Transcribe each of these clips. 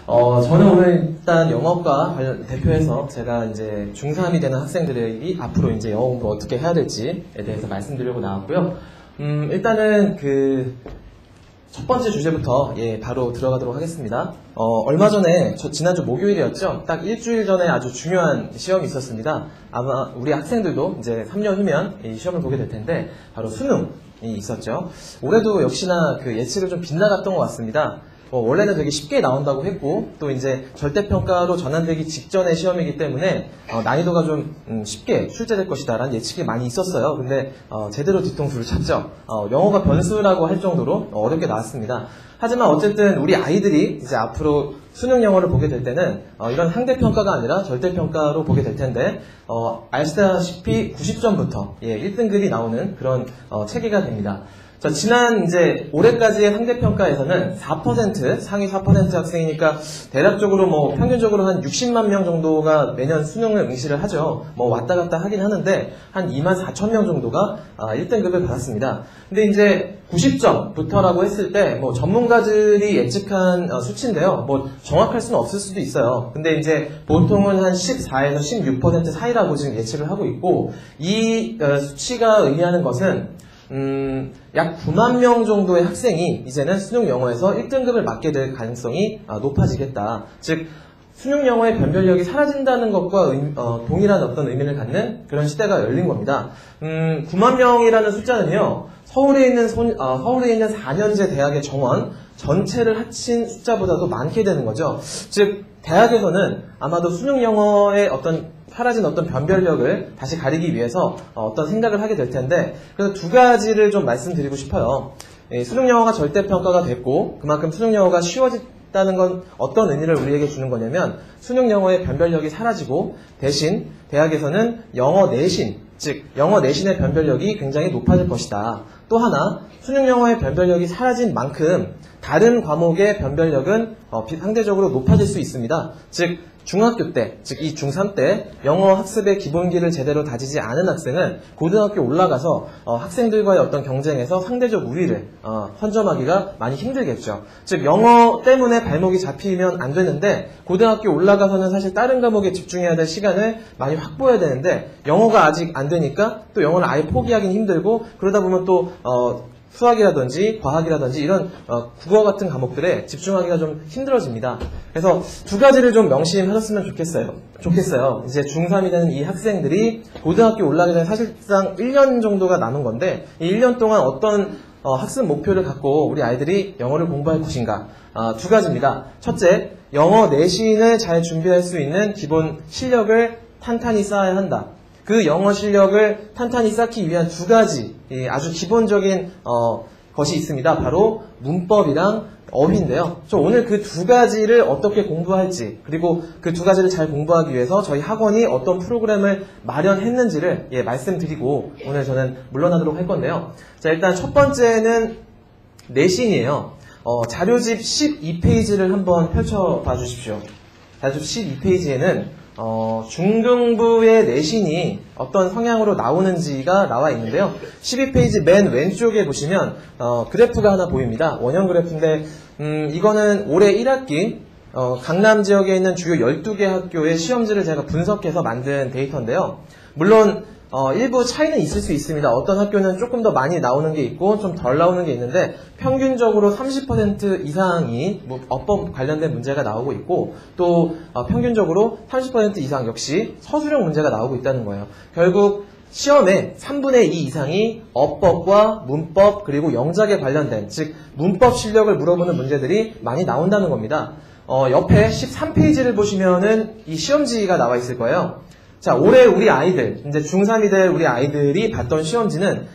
저는 오늘 일단 영어과 대표해서 제가 이제 중3이 되는 학생들이 앞으로 이제 영어 공부 어떻게 해야 될지에 대해서 말씀드리려고 나왔고요. 일단은 첫 번째 주제부터 바로 들어가도록 하겠습니다. 얼마 전에 지난주 목요일이었죠. 딱 일주일 전에 아주 중요한 시험이 있었습니다. 아마 우리 학생들도 이제 3년 후면 이 시험을 보게 될 텐데 바로 수능이 있었죠. 올해도 역시나 그 예측을 좀 빗나갔던 것 같습니다. 원래는 되게 쉽게 나온다고 했고 또 이제 절대평가로 전환되기 직전의 시험이기 때문에 난이도가 좀 쉽게 출제될 것이다 라는 예측이 많이 있었어요. 근데 제대로 뒤통수를 쳤죠. 영어가 변수라고 할 정도로 어렵게 나왔습니다. 하지만 어쨌든 우리 아이들이 이제 앞으로 수능 영어를 보게 될 때는 이런 상대평가가 아니라 절대평가로 보게 될 텐데 아시다시피 90점부터 1등급이 나오는 그런 체계가 됩니다. 자, 이제 올해까지의 상대평가에서는 4%, 상위 4% 학생이니까 대략적으로 평균적으로 한 60만 명 정도가 매년 수능을 응시를 하죠. 왔다 갔다 하긴 하는데 한 2만 4천 명 정도가 1등급을 받았습니다. 근데 이제 90점부터라고 했을 때 전문가들이 예측한 수치인데요. 정확할 수는 없을 수도 있어요. 근데 이제 보통은 한 14에서 16% 사이라고 지금 예측을 하고 있고 이 수치가 의미하는 것은 약 9만 명 정도의 학생이 이제는 수능 영어에서 1등급을 맞게 될 가능성이 높아지겠다. 즉 수능 영어의 변별력이 사라진다는 것과 동일한 어떤 의미를 갖는 그런 시대가 열린 겁니다. 9만 명이라는 숫자는요. 서울에 있는 4년제 대학의 정원 전체를 합친 숫자보다도 많게 되는 거죠. 즉 대학에서는 아마도 수능 영어의 사라진 어떤 변별력을 다시 가리기 위해서 어떤 생각을 하게 될 텐데 그래서 두 가지를 좀 말씀드리고 싶어요. 수능 영어가 절대평가가 됐고 그만큼 수능 영어가 쉬워졌다는 건 어떤 의미를 우리에게 주는 거냐면 수능 영어의 변별력이 사라지고 대신 대학에서는 영어 내신, 즉 영어 내신의 변별력이 굉장히 높아질 것이다. 또 하나 수능 영어의 변별력이 사라진 만큼 다른 과목의 변별력은 상대적으로 높아질 수 있습니다. 즉 중학교 때, 즉 이 중3 때 영어 학습의 기본기를 제대로 다지지 않은 학생은 고등학교 올라가서 학생들과의 어떤 경쟁에서 상대적 우위를 선점하기가 많이 힘들겠죠. 즉 영어 때문에 발목이 잡히면 안 되는데 고등학교 올라가서는 사실 다른 과목에 집중해야 될 시간을 많이 확보해야 되는데 영어가 아직 안 되니까 또 영어를 아예 포기하기는 힘들고 그러다 보면 또 수학이라든지 과학이라든지 이런 국어 같은 과목들에 집중하기가 좀 힘들어집니다. 그래서 두 가지를 좀 명심하셨으면 좋겠어요. 이제 중3이 되는 이 학생들이 고등학교 올라가기 전에 사실상 1년 정도가 남은 건데 이 1년 동안 어떤 학습 목표를 갖고 우리 아이들이 영어를 공부할 것인가. 두 가지입니다. 첫째, 영어 내신을 잘 준비할 수 있는 기본 실력을 탄탄히 쌓아야 한다. 그 영어 실력을 탄탄히 쌓기 위한 두 가지 아주 기본적인 것이 있습니다. 바로 문법이랑 어휘인데요. 오늘 그 두 가지를 어떻게 공부할지 그리고 그 두 가지를 잘 공부하기 위해서 저희 학원이 어떤 프로그램을 마련했는지를 말씀드리고 오늘 저는 물러나도록 할 건데요. 자, 일단 첫 번째는 내신이에요. 자료집 12페이지를 한번 펼쳐봐 주십시오. 자료집 12페이지에는 중등부의 내신이 어떤 성향으로 나오는지가 나와 있는데요. 12페이지 맨 왼쪽에 보시면 그래프가 하나 보입니다. 원형 그래프인데 이거는 올해 1학기 강남 지역에 있는 주요 12개 학교의 시험지를 제가 분석해서 만든 데이터인데요. 물론 일부 차이는 있을 수 있습니다. 어떤 학교는 조금 더 많이 나오는 게 있고 좀 덜 나오는 게 있는데 평균적으로 30% 이상이 어법 관련된 문제가 나오고 있고 또 평균적으로 30% 이상 역시 서술형 문제가 나오고 있다는 거예요. 결국 시험의 3분의 2 이상이 어법과 문법 그리고 영작에 관련된 즉 문법 실력을 물어보는 문제들이 많이 나온다는 겁니다. 옆에 13페이지를 보시면은 이 시험지가 나와 있을 거예요. 자, 올해 우리 아이들, 이제 중3이 될 우리 아이들이 봤던 시험지는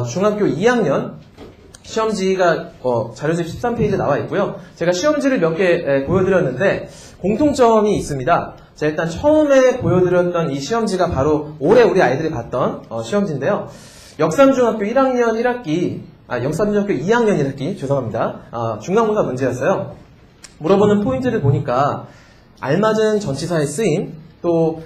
중학교 2학년 시험지가 자료집 13페이지에 나와 있고요. 제가 시험지를 몇 개 보여드렸는데 공통점이 있습니다. 자, 일단 처음에 보여드렸던 이 시험지가 바로 올해 우리 아이들이 봤던 시험지인데요. 역삼중학교 1학년 1학기, 역삼중학교 2학년 1학기, 죄송합니다. 중간고사 문제였어요. 물어보는 포인트를 보니까 알맞은 전치사의 쓰임, 또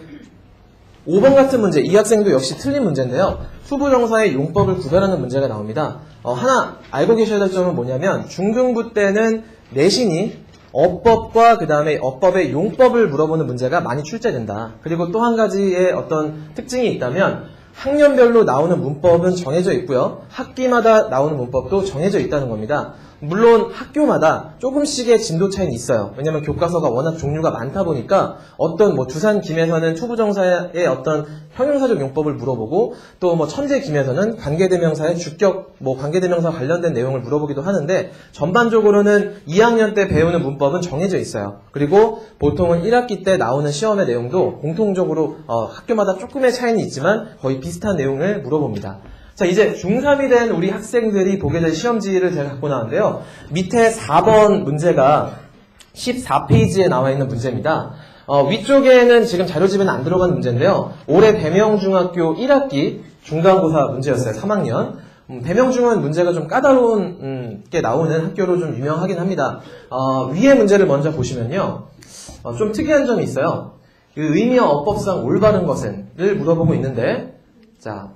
5번 같은 문제, 이 학생도 역시 틀린 문제인데요. 후보정사의 용법을 구별하는 문제가 나옵니다. 하나 알고 계셔야 될 점은 뭐냐면 중등부 때는 내신이 어법과 그 다음에 어법의 용법을 물어보는 문제가 많이 출제된다. 그리고 또 한 가지의 어떤 특징이 있다면 학년별로 나오는 문법은 정해져 있고요. 학기마다 나오는 문법도 정해져 있다는 겁니다. 물론 학교마다 조금씩의 진도 차이는 있어요. 왜냐하면 교과서가 워낙 종류가 많다 보니까 어떤 뭐 두산 김에서는 초부정사의 어떤 형용사적 용법을 물어보고 또 뭐 천재 김에서는 관계대명사의 주격 뭐 관계대명사 관련된 내용을 물어보기도 하는데 전반적으로는 2학년 때 배우는 문법은 정해져 있어요. 그리고 보통은 1학기 때 나오는 시험의 내용도 공통적으로 학교마다 조금의 차이는 있지만 거의 비슷한 내용을 물어봅니다. 자, 이제 중3이 된 우리 학생들이 보게 될 시험지를 제가 갖고 나왔는데요. 밑에 4번 문제가 14페이지에 나와 있는 문제입니다. 위쪽에는 지금 자료집에는 안 들어간 문제인데요. 올해 배명중학교 1학기 중간고사 문제였어요. 3학년. 배명중은 문제가 좀 까다로운 게 나오는 학교로 좀 유명하긴 합니다. 위에 문제를 먼저 보시면요. 좀 특이한 점이 있어요. 그 의미와 어법상 올바른 것은을 물어보고 있는데, 자,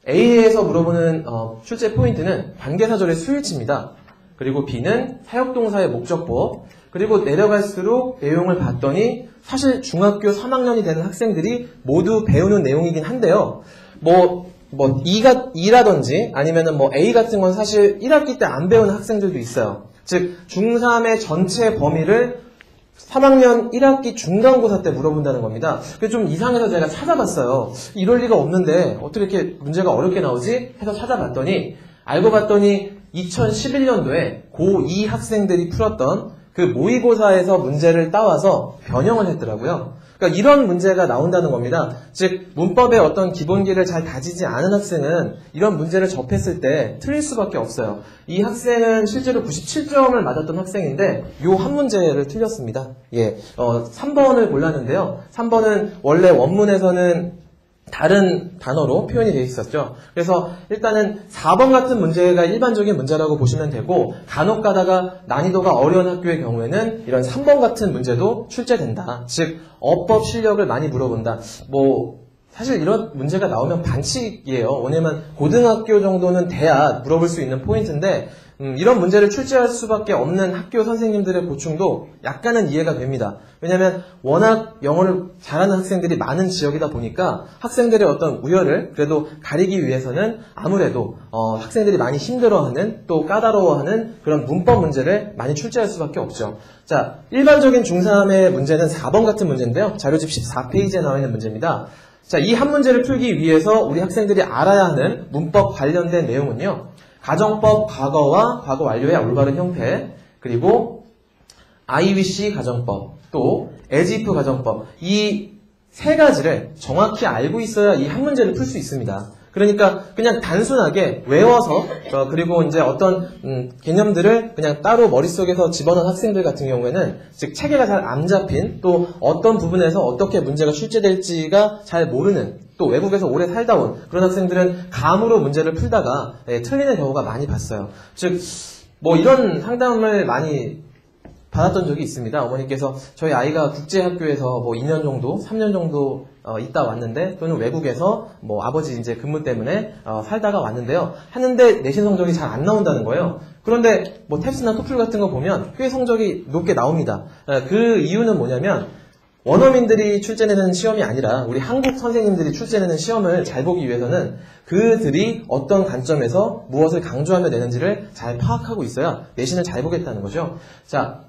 A에서 물어보는 출제 포인트는 관계사절의 수일치입니다. 그리고 B는 사역동사의 목적법. 그리고 내려갈수록 내용을 봤더니 사실 중학교 3학년이 되는 학생들이 모두 배우는 내용이긴 한데요. 뭐 E라든지 아니면은 뭐 A 같은 건 사실 1학기 때 안 배우는 학생들도 있어요. 즉 중3의 전체 범위를 3학년 1학기 중간고사 때 물어본다는 겁니다. 그게 좀 이상해서 제가 찾아봤어요. 이럴 리가 없는데 어떻게 이렇게 문제가 어렵게 나오지? 해서 찾아봤더니 알고 봤더니 2011년도에 고2 학생들이 풀었던 그 모의고사에서 문제를 따와서 변형을 했더라고요. 그러니까 이런 문제가 나온다는 겁니다. 즉 문법의 어떤 기본기를 잘 다지지 않은 학생은 이런 문제를 접했을 때 틀릴 수밖에 없어요. 이 학생은 실제로 97점을 맞았던 학생인데 요 한 문제를 틀렸습니다. 3번을 골랐는데요. 3번은 원래 원문에서는 다른 단어로 표현이 되어 있었죠. 그래서 일단은 4번 같은 문제가 일반적인 문제라고 보시면 되고 간혹 가다가 난이도가 어려운 학교의 경우에는 이런 3번 같은 문제도 출제된다. 즉 어법 실력을 많이 물어본다. 사실 이런 문제가 나오면 반칙이에요. 왜냐면 고등학교 정도는 돼야 물어볼 수 있는 포인트인데 이런 문제를 출제할 수밖에 없는 학교 선생님들의 고충도 약간은 이해가 됩니다. 왜냐하면 워낙 영어를 잘하는 학생들이 많은 지역이다 보니까 학생들의 어떤 우열을 그래도 가리기 위해서는 아무래도 학생들이 많이 힘들어하는 또 까다로워하는 그런 문법 문제를 많이 출제할 수밖에 없죠. 자, 일반적인 중3의 문제는 4번 같은 문제인데요. 자료집 14페이지에 나와 있는 문제입니다. 자, 이 한 문제를 풀기 위해서 우리 학생들이 알아야 하는 문법 관련된 내용은요. 가정법 과거와 과거 완료의 올바른 형태, 그리고 I wish 가정법, 또 as if 가정법, 이 세 가지를 정확히 알고 있어야 이 한 문제를 풀 수 있습니다. 그러니까 그냥 단순하게 외워서 그리고 이제 어떤 개념들을 그냥 따로 머릿속에서 집어넣은 학생들 같은 경우에는 즉 체계가 잘 안 잡힌 또 어떤 부분에서 어떻게 문제가 출제될지가 잘 모르는 또 외국에서 오래 살다 온 그런 학생들은 감으로 문제를 풀다가 틀리는 경우가 많이 봤어요. 즉 이런 상담을 많이 받았던 적이 있습니다. 어머니께서 저희 아이가 국제학교에서 2년 정도, 3년 정도 있다 왔는데 또는 외국에서 아버지 이제 근무 때문에 살다가 왔는데요. 하는데 내신 성적이 잘 안 나온다는 거예요. 그런데 탭스나 토플 같은 거 보면 꽤 성적이 높게 나옵니다. 그 이유는 뭐냐면 원어민들이 출제내는 시험이 아니라 우리 한국 선생님들이 출제내는 시험을 잘 보기 위해서는 그들이 어떤 관점에서 무엇을 강조하며 내는지를 잘 파악하고 있어야 내신을 잘 보겠다는 거죠. 자,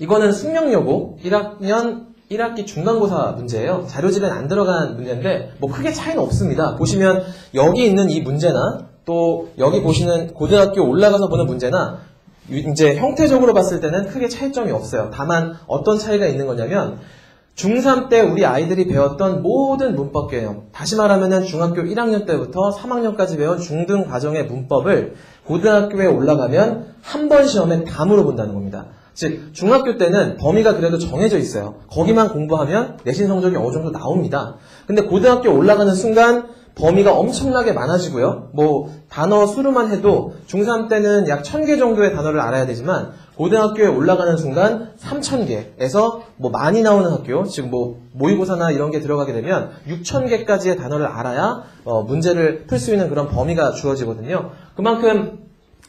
이거는 숙명여고 1학년 1학기 중간고사 문제예요. 자료집엔 안 들어간 문제인데 크게 차이는 없습니다. 보시면 여기 있는 이 문제나 또 여기 보시는 고등학교 올라가서 보는 문제나 이제 형태적으로 봤을 때는 크게 차이점이 없어요. 다만 어떤 차이가 있는 거냐면 중3 때 우리 아이들이 배웠던 모든 문법 개념, 다시 말하면 중학교 1학년 때부터 3학년까지 배운 중등 과정의 문법을 고등학교에 올라가면 한 번 시험에 다 물어본다는 겁니다. 즉 중학교 때는 범위가 그래도 정해져 있어요. 거기만 공부하면 내신 성적이 어느 정도 나옵니다. 근데 고등학교 올라가는 순간 범위가 엄청나게 많아지고요. 단어 수로만 해도 중3 때는 약 1000개 정도의 단어를 알아야 되지만 고등학교에 올라가는 순간 3000개에서 많이 나오는 학교, 즉 모의고사나 이런 게 들어가게 되면 6000개까지의 단어를 알아야 문제를 풀 수 있는 그런 범위가 주어지거든요. 그만큼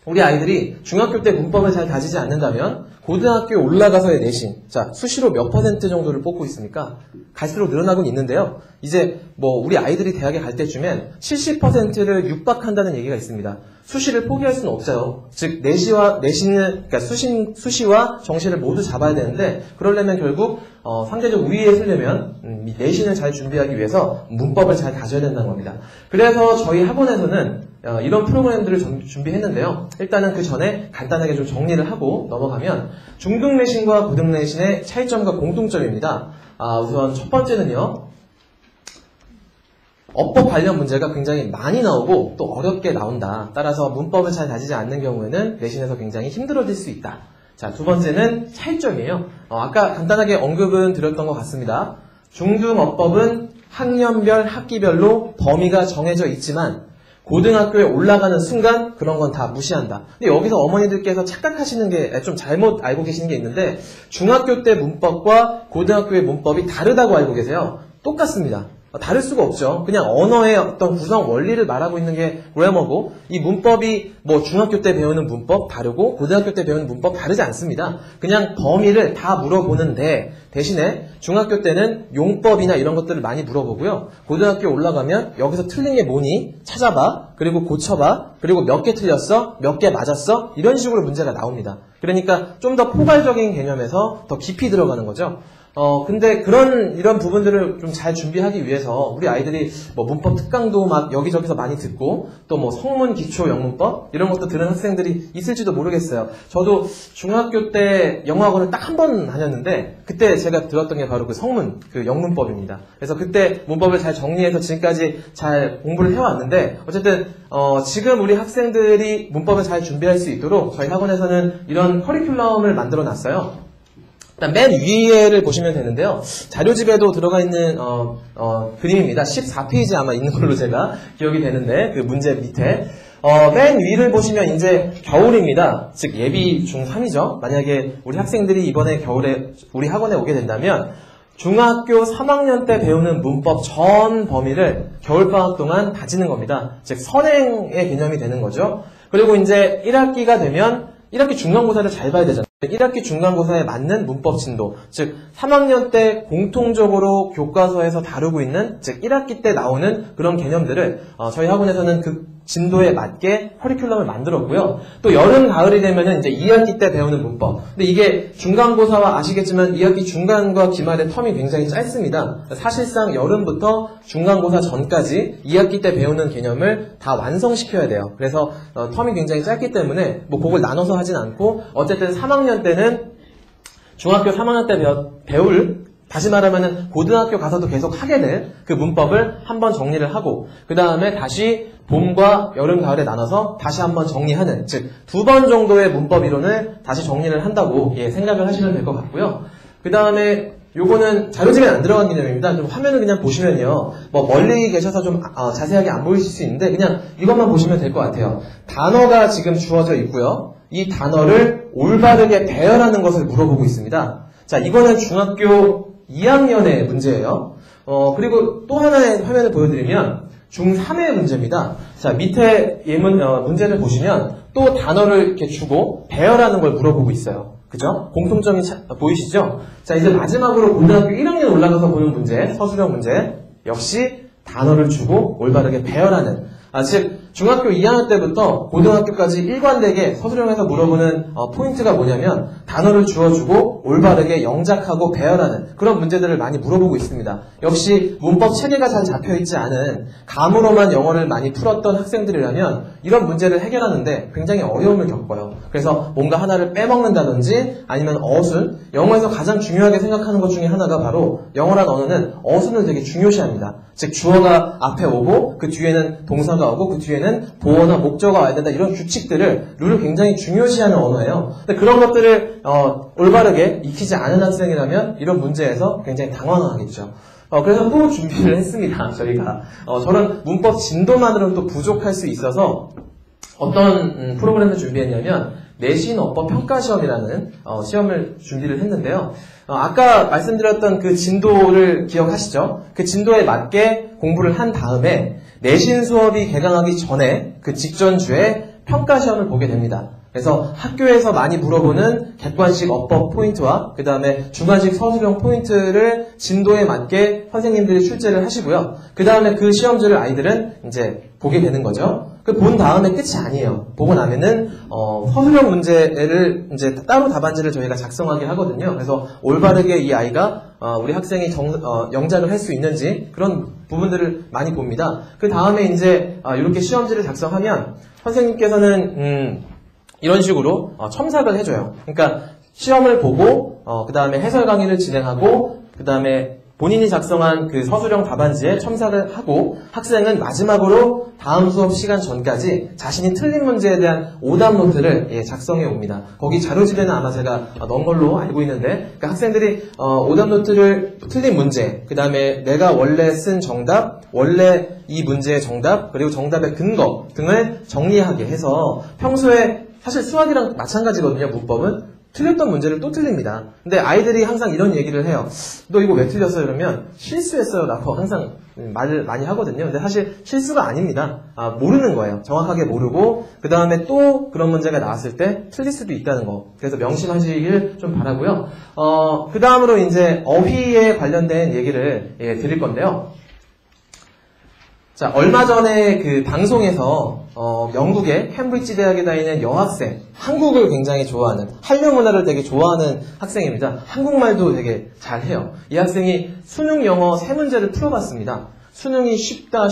우리 아이들이 중학교 때 문법을 잘 다지지 않는다면 고등학교에 올라가서의 내신, 자, 수시로 몇 퍼센트 정도를 뽑고 있습니까? 갈수록 늘어나고 있는데요. 이제 뭐 우리 아이들이 대학에 갈 때쯤엔 70%를 육박한다는 얘기가 있습니다. 수시를 포기할 수는 없어요. 즉 내신을 그러니까 수시와 정시를 모두 잡아야 되는데 그러려면 결국 상대적 우위에 서려면 내신을 잘 준비하기 위해서 문법을 잘 다져야 된다는 겁니다. 그래서 저희 학원에서는 이런 프로그램들을 준비했는데요. 일단은 그 전에 간단하게 좀 정리를 하고 넘어가면 중등 내신과 고등 내신의 차이점과 공통점입니다. 우선 첫 번째는요. 어법 관련 문제가 굉장히 많이 나오고 또 어렵게 나온다. 따라서 문법을 잘 다지지 않는 경우에는 내신에서 굉장히 힘들어질 수 있다. 자, 두 번째는 차이점이에요. 아까 간단하게 언급은 드렸던 것 같습니다. 중등어법은 학년별, 학기별로 범위가 정해져 있지만 고등학교에 올라가는 순간 그런 건 다 무시한다. 근데 여기서 어머니들께서 착각하시는 게 좀 잘못 알고 계시는 게 있는데 중학교 때 문법과 고등학교의 문법이 다르다고 알고 계세요. 똑같습니다. 다를 수가 없죠. 그냥 언어의 어떤 구성 원리를 말하고 있는 게 그래머고 이 문법이 뭐 중학교 때 배우는 문법 다르고 고등학교 때 배우는 문법 다르지 않습니다. 그냥 범위를 다 물어보는데 대신에 중학교 때는 용법이나 이런 것들을 많이 물어보고요. 고등학교에 올라가면 여기서 틀린 게 뭐니? 찾아봐. 그리고 고쳐봐. 그리고 몇 개 틀렸어? 몇 개 맞았어? 이런 식으로 문제가 나옵니다. 그러니까 좀 더 포괄적인 개념에서 더 깊이 들어가는 거죠. 근데 이런 부분들을 좀 잘 준비하기 위해서 우리 아이들이 뭐 문법 특강도 막 여기저기서 많이 듣고 또 뭐 성문 기초 영문법 이런 것도 들은 학생들이 있을지도 모르겠어요. 저도 중학교 때 영어학원을 딱 한 번 다녔는데 그때 제가 들었던 게 바로 그 성문, 그 영문법입니다. 그래서 그때 문법을 잘 정리해서 지금까지 잘 공부를 해왔는데 어쨌든 지금 우리 학생들이 문법을 잘 준비할 수 있도록 저희 학원에서는 이런 커리큘럼을 만들어 놨어요. 일단 맨 위에를 보시면 되는데요. 자료집에도 들어가 있는 그림입니다. 14페이지 아마 있는 걸로 제가 기억이 되는데 그 문제 밑에 맨 위를 보시면 이제 겨울입니다. 즉 예비 중3이죠. 만약에 우리 학생들이 이번에 겨울에 우리 학원에 오게 된다면 중학교 3학년 때 배우는 문법 전 범위를 겨울방학 동안 다지는 겁니다. 즉 선행의 개념이 되는 거죠. 그리고 이제 1학기가 되면 1학기 중간고사를 잘 봐야 되잖아요. 1학기 중간고사에 맞는 문법 진도, 즉 3학년 때 공통적으로 교과서에서 다루고 있는, 즉 1학기 때 나오는 그런 개념들을 저희 학원에서는 그 진도에 맞게 커리큘럼을 만들었고요. 또 여름, 가을이 되면은 이제 2학기 때 배우는 문법. 근데 이게 중간고사와 아시겠지만 2학기 중간과 기말의 텀이 굉장히 짧습니다. 사실상 여름부터 중간고사 전까지 2학기 때 배우는 개념을 다 완성시켜야 돼요. 그래서 텀이 굉장히 짧기 때문에 뭐 그걸 나눠서 하진 않고 어쨌든 3학년 때는 중학교 3학년 때 배울 다시 말하면은 고등학교 가서도 계속 하게 될 그 문법을 한번 정리를 하고 그 다음에 다시 봄과 여름, 가을에 나눠서 다시 한번 정리하는, 즉 2번 정도의 문법 이론을 다시 정리를 한다고 생각을 하시면 될 것 같고요. 그 다음에 요거는 자료집에 안 들어간 개념입니다. 좀 화면을 그냥 보시면요. 뭐 멀리 계셔서 좀 자세하게 안 보이실 수 있는데 그냥 이것만 보시면 될 것 같아요. 단어가 지금 주어져 있고요. 이 단어를 올바르게 배열하는 것을 물어보고 있습니다. 자, 이거는 중학교 2학년의 문제예요. 그리고 또 하나의 화면을 보여드리면 중3의 문제입니다. 자, 밑에 문제를 보시면 또 단어를 이렇게 주고 배열하는 걸 물어보고 있어요. 그죠? 공통점이 보이시죠? 자, 이제 마지막으로 고등학교 1학년 올라가서 보는 문제, 서술형 문제. 역시 단어를 주고 올바르게 배열하는. 즉, 중학교 2학년 때부터 고등학교까지 일관되게 서술형에서 물어보는 포인트가 뭐냐면 단어를 주어주고 올바르게 영작하고 배열하는 그런 문제들을 많이 물어보고 있습니다. 역시 문법 체계가 잘 잡혀있지 않은 감으로만 영어를 많이 풀었던 학생들이라면 이런 문제를 해결하는데 굉장히 어려움을 겪어요. 그래서 뭔가 하나를 빼먹는다든지 아니면 어순, 영어에서 가장 중요하게 생각하는 것 중에 하나가 바로 영어란 언어는 어순을 되게 중요시합니다. 즉 주어가 앞에 오고 그 뒤에는 동사가 오고 그 뒤에는 보어나 목적어가 와야 된다. 이런 규칙들을 룰을 굉장히 중요시하는 언어예요. 근데 그런 것들을 올바르게 익히지 않은 학생이라면 이런 문제에서 굉장히 당황하겠죠. 그래서 또 준비를 했습니다. 저희가 저는 문법 진도만으로는 또 부족할 수 있어서 어떤 프로그램을 준비했냐면 내신 어법 평가시험이라는 시험을 준비를 했는데요. 아까 말씀드렸던 그 진도를 기억하시죠? 그 진도에 맞게 공부를 한 다음에 내신 수업이 개강하기 전에 그 직전주에 평가시험을 보게 됩니다. 그래서 학교에서 많이 물어보는 객관식 어법 포인트와 그 다음에 주관식 서술형 포인트를 진도에 맞게 선생님들이 출제를 하시고요. 그 다음에 그 시험지를 아이들은 이제 보게 되는 거죠. 그 본 다음에 끝이 아니에요. 보고 나면은 서술형 문제를 이제 따로 답안지를 저희가 작성하게 하거든요. 그래서 올바르게 이 아이가 우리 학생이 영작을 할 수 있는지 그런 부분들을 많이 봅니다. 그 다음에 이제 이렇게 시험지를 작성하면 선생님께서는 이런 식으로 첨삭을 해줘요. 그러니까 시험을 보고 그 다음에 해설 강의를 진행하고 그 다음에 본인이 작성한 그 서술형 답안지에 첨삭을 하고 학생은 마지막으로 다음 수업 시간 전까지 자신이 틀린 문제에 대한 오답 노트를 작성해 옵니다. 거기 자료집에는 아마 제가 넣은 걸로 알고 있는데 그러니까 학생들이 오답 노트를 틀린 문제, 그 다음에 내가 원래 쓴 정답, 원래 이 문제의 정답, 그리고 정답의 근거 등을 정리하게 해서 평소에 사실 수학이랑 마찬가지거든요. 문법은. 틀렸던 문제를 또 틀립니다. 근데 아이들이 항상 이런 얘기를 해요. 너 이거 왜 틀렸어요? 그러면 실수했어요. 라고 항상 말을 많이 하거든요. 근데 사실 실수가 아닙니다. 모르는 거예요. 정확하게 모르고 그 다음에 또 그런 문제가 나왔을 때 틀릴 수도 있다는 거. 그래서 명심하시길 좀 바라고요. 그 다음으로 이제 어휘에 관련된 얘기를 드릴 건데요. 자, 얼마 전에 그 방송에서 영국의 캠브리지 대학에 다니는 여학생, 한국을 굉장히 좋아하는, 한류 문화를 되게 좋아하는 학생입니다. 한국말도 되게 잘해요. 이 학생이 수능 영어 3문제를 풀어봤습니다. 수능이 쉽다.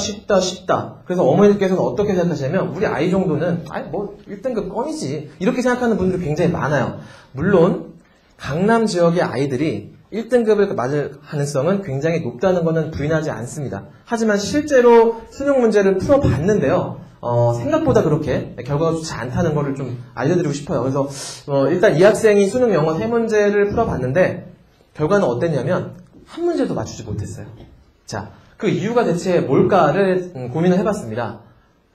그래서 어머니들께서는 어떻게 생각하시냐면 우리 아이 정도는 1등급 껌이지 이렇게 생각하는 분들이 굉장히 많아요. 물론 강남 지역의 아이들이 1등급을 맞을 가능성은 굉장히 높다는 것은 부인하지 않습니다. 하지만 실제로 수능 문제를 풀어봤는데요. 생각보다 그렇게 결과가 좋지 않다는 것을 좀 알려드리고 싶어요. 그래서 일단 이 학생이 수능 영어 3문제를 풀어봤는데 결과는 어땠냐면 한 문제도 맞추지 못했어요. 자, 그 이유가 대체 뭘까를 고민을 해봤습니다.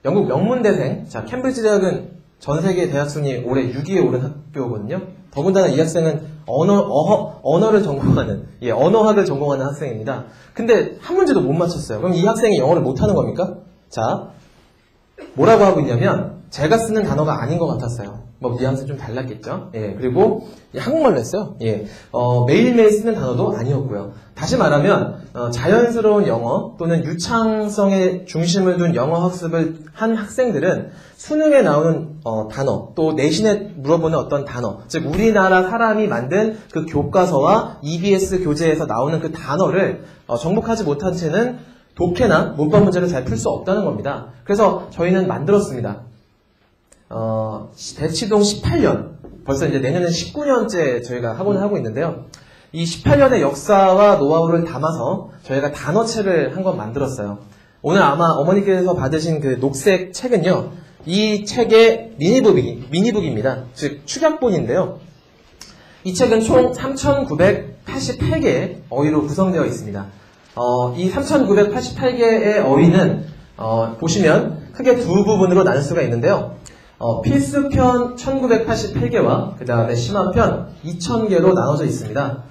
영국 명문대생, 자, 캠브리지 대학은 전 세계 대학 순위 올해 6위에 오른 학교거든요. 더군다나 이 학생은 언어를 전공하는, 언어학을 전공하는 학생입니다. 근데 한 문제도 못 맞췄어요. 그럼 이 학생이 영어를 못하는 겁니까? 자, 뭐라고 하고 있냐면 제가 쓰는 단어가 아닌 것 같았어요. 뉘앙스 좀 달랐겠죠. 그리고 한국말로 했어요. 매일매일 쓰는 단어도 아니었고요. 다시 말하면 자연스러운 영어 또는 유창성에 중심을 둔 영어 학습을 한 학생들은 수능에 나오는 단어, 또 내신에 물어보는 어떤 단어, 즉 우리나라 사람이 만든 그 교과서와 EBS 교재에서 나오는 그 단어를 정복하지 못한 채는 독해나 문법 문제를 잘 풀 수 없다는 겁니다. 그래서 저희는 만들었습니다. 대치동 18년, 벌써 이제 내년에 19년째 저희가 학원을 하고 있는데요. 이 18년의 역사와 노하우를 담아서 저희가 단어책을 한 권 만들었어요. 오늘 아마 어머니께서 받으신 그 녹색 책은요, 이 책의 미니북입니다. 즉 축약본인데요. 이 책은 총 3,988개의 어휘로 구성되어 있습니다. 이 3,988개의 어휘는 보시면 크게 두 부분으로 나눌 수가 있는데요. 필수편 1988개와 그 다음에 심화편 2000개로 나눠져 있습니다.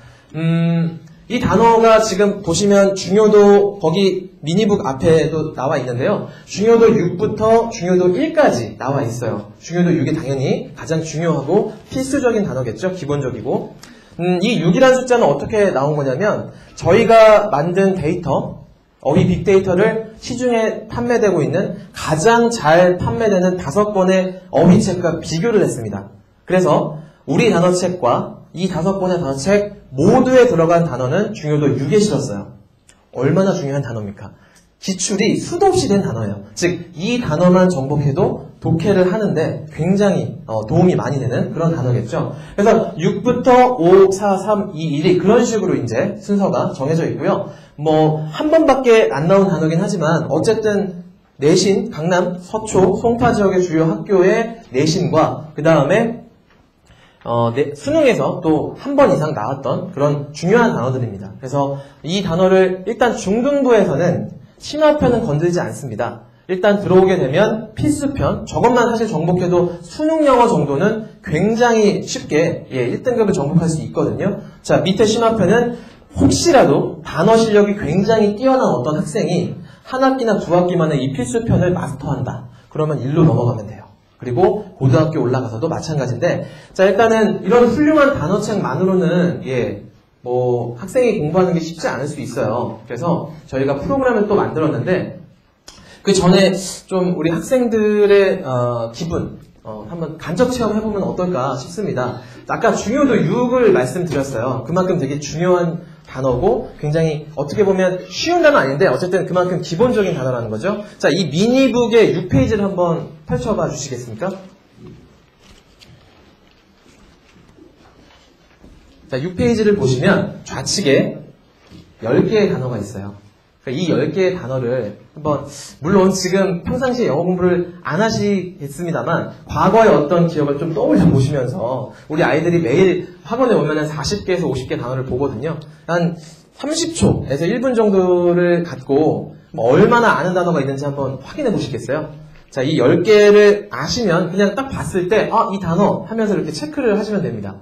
이 단어가 지금 보시면 중요도 거기 미니북 앞에도 나와 있는데요. 중요도 6부터 중요도 1까지 나와 있어요. 중요도 6이 당연히 가장 중요하고 필수적인 단어겠죠. 기본적이고. 이 6이라는 숫자는 어떻게 나온 거냐면 저희가 만든 데이터, 어휘 빅데이터를 시중에 판매되고 있는 가장 잘 판매되는 5권의 어휘책과 비교를 했습니다. 그래서 우리 단어책과 이 5권의 단어책 모두에 들어간 단어는 중요도 6에 실었어요. 얼마나 중요한 단어입니까? 기출이 수도 없이 된 단어예요. 즉, 이 단어만 정복해도 독해를 하는데 굉장히 도움이 많이 되는 그런 단어겠죠. 그래서 6부터 5, 4, 3, 2, 1이 그런 식으로 이제 순서가 정해져 있고요. 한 번밖에 안 나온 단어긴 하지만 어쨌든 내신, 강남, 서초, 송파 지역의 주요 학교의 내신과 그 다음에 수능에서 또 한 번 이상 나왔던 그런 중요한 단어들입니다. 그래서 이 단어를 일단 중등부에서는 심화편은 건들지 않습니다. 일단 들어오게 되면 필수편, 저것만 사실 정복해도 수능 영어 정도는 굉장히 쉽게 1등급을 정복할 수 있거든요. 자, 밑에 심화편은 혹시라도 단어 실력이 굉장히 뛰어난 어떤 학생이 한 학기나 두 학기 만에 이 필수편을 마스터한다. 그러면 일로 넘어가면 돼요. 그리고 고등학교 올라가서도 마찬가지인데, 자, 일단은 이런 훌륭한 단어책만으로는, 뭐, 학생이 공부하는 게 쉽지 않을 수 있어요. 그래서 저희가 프로그램을 또 만들었는데, 그 전에 좀 우리 학생들의, 기분, 한번 간접 체험해보면 어떨까 싶습니다. 아까 중요도 6을 말씀드렸어요. 그만큼 되게 중요한 단어고 굉장히 어떻게 보면 쉬운 단어 아닌데 어쨌든 그만큼 기본적인 단어라는 거죠. 자, 이 미니북의 6페이지를 한번 펼쳐봐 주시겠습니까? 자, 6페이지를 보시면 좌측에 10개의 단어가 있어요. 이 10개의 단어를 한번, 물론 지금 평상시에 영어 공부를 안 하시겠습니다만 과거의 어떤 기억을 좀 떠올려 보시면서 우리 아이들이 매일 학원에 오면 40개에서 50개 단어를 보거든요. 한 30초에서 1분 정도를 갖고 얼마나 아는 단어가 있는지 한번 확인해 보시겠어요? 자, 이 10개를 아시면 그냥 딱 봤을 때 이 단어 하면서 이렇게 체크를 하시면 됩니다.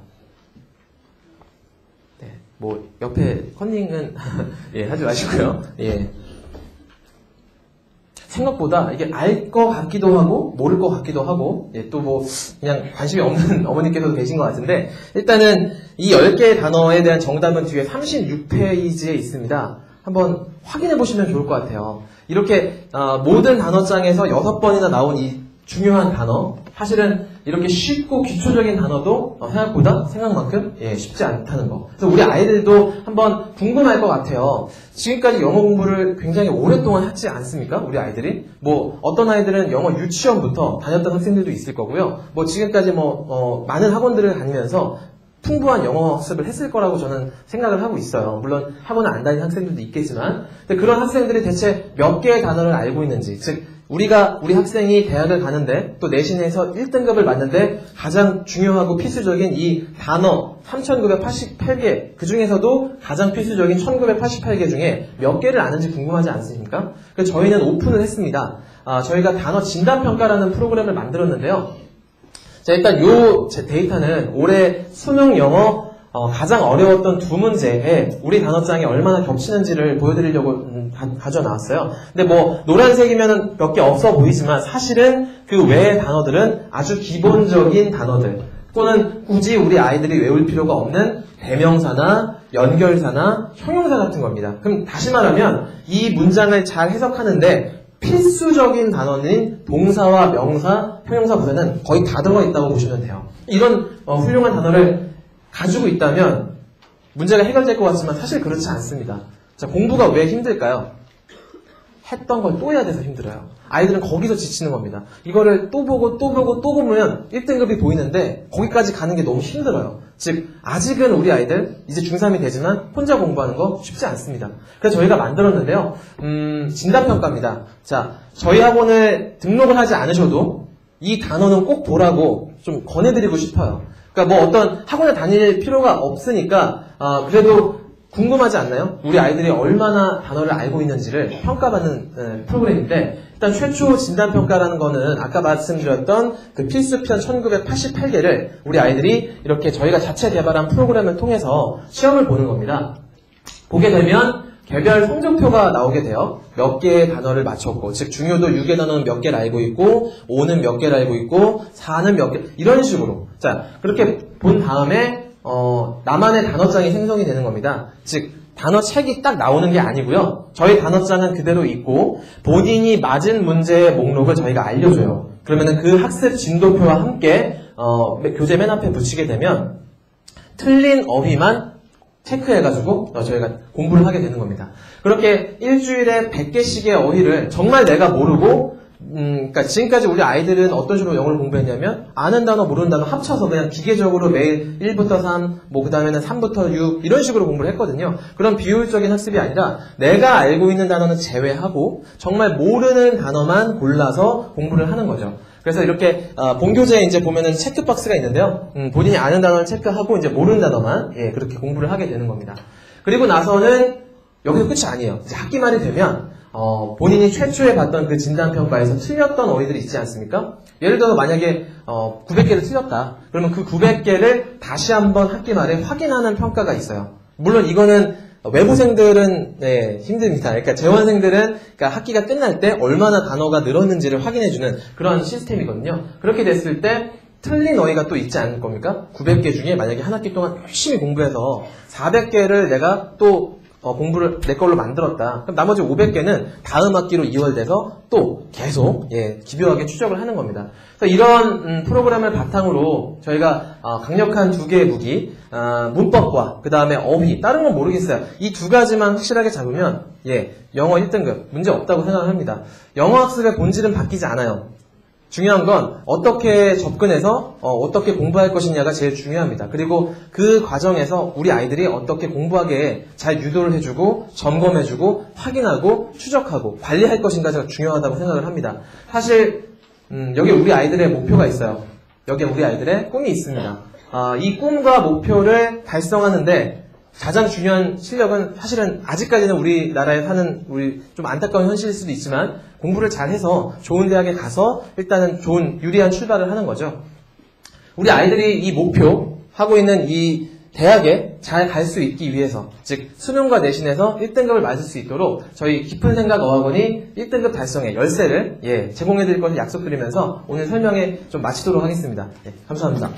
뭐 옆에 컨닝은 하지 마시고요. 생각보다 이게 알 것 같기도 하고 모를 것 같기도 하고 또 뭐 그냥 관심이 없는 어머님께서도 계신 것 같은데, 일단은 이 10개의 단어에 대한 정답은 뒤에 36페이지에 있습니다. 한번 확인해 보시면 좋을 것 같아요. 이렇게 모든 단어장에서 6번이나 나온 이 중요한 단어, 사실은 이렇게 쉽고 기초적인 단어도 생각보다 생각만큼 쉽지 않다는 거. 그래서 우리 아이들도 한번 궁금할 것 같아요. 지금까지 영어 공부를 굉장히 오랫동안 하지 않습니까? 우리 아이들이. 뭐 어떤 아이들은 영어 유치원부터 다녔던 학생들도 있을 거고요. 뭐 지금까지 많은 학원들을 다니면서 풍부한 영어 학습을 했을 거라고 저는 생각을 하고 있어요. 물론 학원을 안 다니는 학생들도 있겠지만, 근데 그런 학생들이 대체 몇 개의 단어를 알고 있는지, 즉 우리 학생이 대학을 가는데 또 내신에서 1등급을 맞는데 가장 중요하고 필수적인 이 단어 3,988개, 그 중에서도 가장 필수적인 1,988개 중에 몇 개를 아는지 궁금하지 않으십니까? 그래서 저희는 오픈을 했습니다. 저희가 단어 진단평가라는 프로그램을 만들었는데요. 자, 일단 요 데이터는 올해 수능 영어 가장 어려웠던 두 문제에 우리 단어장이 얼마나 겹치는지를 보여드리려고 가져와 나왔어요. 근데 뭐 노란색이면 몇 개 없어 보이지만 사실은 그 외의 단어들은 아주 기본적인 단어들, 또는 굳이 우리 아이들이 외울 필요가 없는 대명사나 연결사나 형용사 같은 겁니다. 그럼 다시 말하면 이 문장을 잘 해석하는데 필수적인 단어는 동사와 명사, 형용사 부사는 거의 다 들어가 있다고 보시면 돼요. 이런 훌륭한 단어를 가지고 있다면 문제가 해결될 것 같지만 사실 그렇지 않습니다. 자, 공부가 왜 힘들까요? 했던 걸 또 해야 돼서 힘들어요. 아이들은 거기서 지치는 겁니다. 이거를 또 보고 또 보고 또 보면 1등급이 보이는데 거기까지 가는 게 너무 힘들어요. 즉 아직은 우리 아이들 이제 중3이 되지만 혼자 공부하는 거 쉽지 않습니다. 그래서 저희가 만들었는데요. 진단평가입니다. 자, 저희 학원을 등록을 하지 않으셔도 이 단어는 꼭 보라고 좀 권해드리고 싶어요. 그러니까 뭐 어떤 학원에 다닐 필요가 없으니까 그래도 궁금하지 않나요? 우리 아이들이 얼마나 단어를 알고 있는지를 평가받는 프로그램인데, 일단 최초 진단평가라는 거는 아까 말씀드렸던 그 필수편 1988개를 우리 아이들이 이렇게 저희가 자체 개발한 프로그램을 통해서 시험을 보는 겁니다. 보게 되면 개별 성적표가 나오게 돼요. 몇 개의 단어를 맞췄고, 즉 중요도 6의 단어는 몇 개를 알고 있고, 5는 몇 개를 알고 있고, 4는 몇 개, 이런 식으로. 자, 그렇게 본 다음에 나만의 단어장이 생성이 되는 겁니다. 즉 단어책이 딱 나오는 게 아니고요. 저희 단어장은 그대로 있고 본인이 맞은 문제의 목록을 저희가 알려줘요. 그러면은 그 학습 진도표와 함께 교재 맨 앞에 붙이게 되면 틀린 어휘만 체크해가지고 저희가 공부를 하게 되는 겁니다. 그렇게 일주일에 100개씩의 어휘를 정말 내가 모르고 그러니까 지금까지 우리 아이들은 어떤 식으로 영어를 공부했냐면 아는 단어 모르는 단어 합쳐서 그냥 기계적으로 매일 1부터 3, 뭐 그 다음에는 3부터 6 이런 식으로 공부를 했거든요. 그런 비효율적인 학습이 아니라 내가 알고 있는 단어는 제외하고 정말 모르는 단어만 골라서 공부를 하는 거죠. 그래서 이렇게 본교재에 이제 보면은 체크박스가 있는데요. 본인이 아는 단어를 체크하고 이제 모르는 단어만 그렇게 공부를 하게 되는 겁니다. 그리고 나서는 여기서 끝이 아니에요. 이제 학기 말이 되면 본인이 최초에 봤던 그 진단평가에서 틀렸던 어휘들이 있지 않습니까? 예를 들어서 만약에 900개를 틀렸다. 그러면 그 900개를 다시 한번 학기 말에 확인하는 평가가 있어요. 물론 이거는 외부생들은 네, 힘듭니다. 그러니까 재원생들은 그러니까 학기가 끝날 때 얼마나 단어가 늘었는지를 확인해주는 그런 시스템이거든요. 그렇게 됐을 때 틀린 어휘가 또 있지 않을 겁니까? 900개 중에 만약에 한 학기 동안 열심히 공부해서 400개를 내가 또 공부를 내 걸로 만들었다. 그럼 나머지 500개는 다음 학기로 이월돼서 또 계속 집요하게 추적을 하는 겁니다. 그래서 이런 프로그램을 바탕으로 저희가 강력한 두 개의 무기, 문법과 그 다음에 어휘, 다른 건 모르겠어요. 이 두 가지만 확실하게 잡으면 영어 1등급 문제 없다고 생각합니다. 영어 학습의 본질은 바뀌지 않아요. 중요한 건 어떻게 접근해서 어떻게 공부할 것이냐가 제일 중요합니다. 그리고 그 과정에서 우리 아이들이 어떻게 공부하게 잘 유도를 해주고 점검해주고 확인하고 추적하고 관리할 것인가가 중요하다고 생각을 합니다. 사실 여기 우리 아이들의 목표가 있어요. 여기 우리 아이들의 꿈이 있습니다. 이 꿈과 목표를 달성하는데 가장 중요한 실력은 사실은 아직까지는 우리나라에 사는 우리 좀 안타까운 현실일 수도 있지만 공부를 잘해서 좋은 대학에 가서 일단은 좋은 유리한 출발을 하는 거죠. 우리 아이들이 이 목표 하고 있는 이 대학에 잘 갈 수 있기 위해서 즉 수능과 내신에서 1등급을 맞을 수 있도록 저희 깊은 생각 어학원이 1등급 달성의 열쇠를 제공해 드릴 것을 약속드리면서 오늘 설명에 좀 마치도록 하겠습니다. 감사합니다.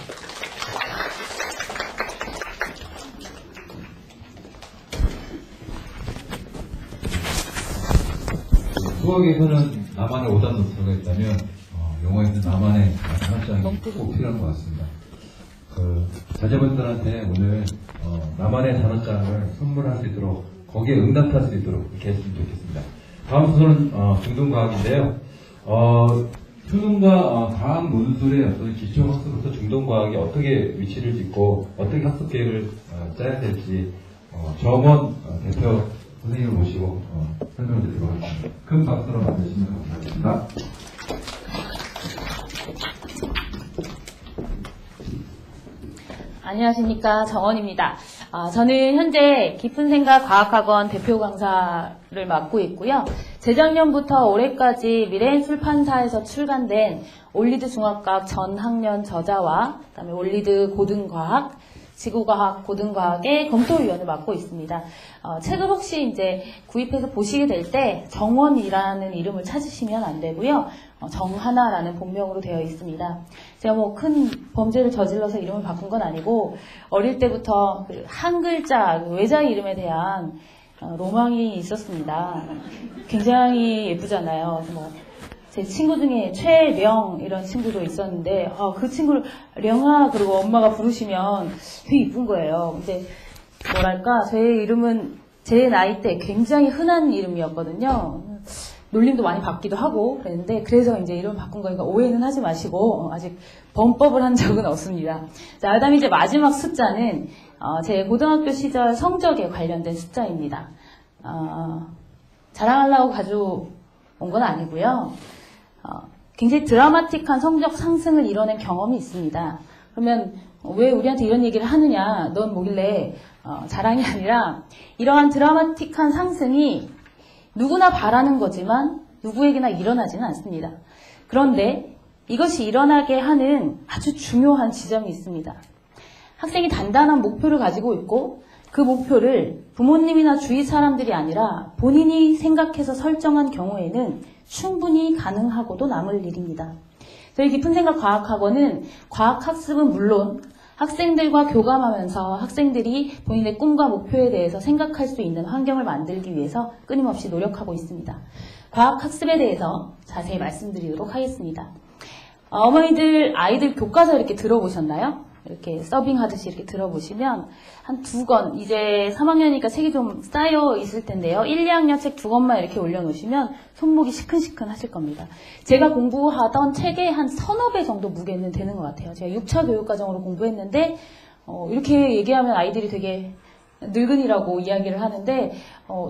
수학에서는 나만의 오답 노트가 있다면 영어에서는 나만의 단어장이 꼭 필요한 것 같습니다. 자제분들한테 오늘 나만의 단어장을 선물할 수 있도록 거기에 응답할 수 있도록 이렇게 했으면 좋겠습니다. 다음 순서는 중등과학인데요. 수능과 과학 논술의 어떤 기초학습부터 중등과학이 어떻게 위치를 짓고 어떻게 학습 계획을 짜야 될지 정원 대표 선생님을 모시고 설명을 드리도록 하겠습니다. 큰 박수로 맞으시면 감사하겠습니다. 안녕하십니까, 정원입니다. 저는 현재 깊은 생각 과학학원 대표 강사를 맡고 있고요. 재작년부터 올해까지 미래엔 출판사에서 출간된 올리드 중학과학 전 학년 저자와 그다음에 올리드 고등과학, 지구과학, 고등과학의 검토위원을 맡고 있습니다. 책을 혹시 이제 구입해서 보시게 될 때 정원이라는 이름을 찾으시면 안 되고요. 정하나라는 본명으로 되어 있습니다. 제가 뭐 큰 범죄를 저질러서 이름을 바꾼 건 아니고 어릴 때부터 그 한 글자 외자 이름에 대한 로망이 있었습니다. 굉장히 예쁘잖아요. 제 친구 중에 최령 이런 친구도 있었는데 그 친구를 령아 그러고 엄마가 부르시면 되게 이쁜 거예요. 근데 뭐랄까 제 이름은 제 나이 때 굉장히 흔한 이름이었거든요. 놀림도 많이 받기도 하고 그랬는데 그래서 이제 이름을 바꾼 거니까 오해는 하지 마시고 아직 범법을 한 적은 없습니다. 자, 그다음에 이제 마지막 숫자는 제 고등학교 시절 성적에 관련된 숫자입니다. 자랑하려고 가져온 건 아니고요. 굉장히 드라마틱한 성적 상승을 이뤄낸 경험이 있습니다. 그러면 왜 우리한테 이런 얘기를 하느냐, 넌 뭐길래 자랑이 아니라 이러한 드라마틱한 상승이 누구나 바라는 거지만 누구에게나 일어나지는 않습니다. 그런데 이것이 일어나게 하는 아주 중요한 지점이 있습니다. 학생이 단단한 목표를 가지고 있고 그 목표를 부모님이나 주위 사람들이 아니라 본인이 생각해서 설정한 경우에는 충분히 가능하고도 남을 일입니다. 저희 깊은 생각 과학학원은 과학학습은 물론 학생들과 교감하면서 학생들이 본인의 꿈과 목표에 대해서 생각할 수 있는 환경을 만들기 위해서 끊임없이 노력하고 있습니다. 과학학습에 대해서 자세히 말씀드리도록 하겠습니다. 어머니들 아이들 교과서 이렇게 들어보셨나요? 이렇게 서빙하듯이 이렇게 들어보시면 한 2권, 이제 3학년이니까 책이 좀 쌓여 있을 텐데요. 1, 2학년 책 2권만 이렇게 올려놓으시면 손목이 시큰시큰 하실 겁니다. 제가 공부하던 책의 한 서너 배 정도 무게는 되는 것 같아요. 제가 6차 교육과정으로 공부했는데 이렇게 얘기하면 아이들이 되게 늙은이라고 이야기를 하는데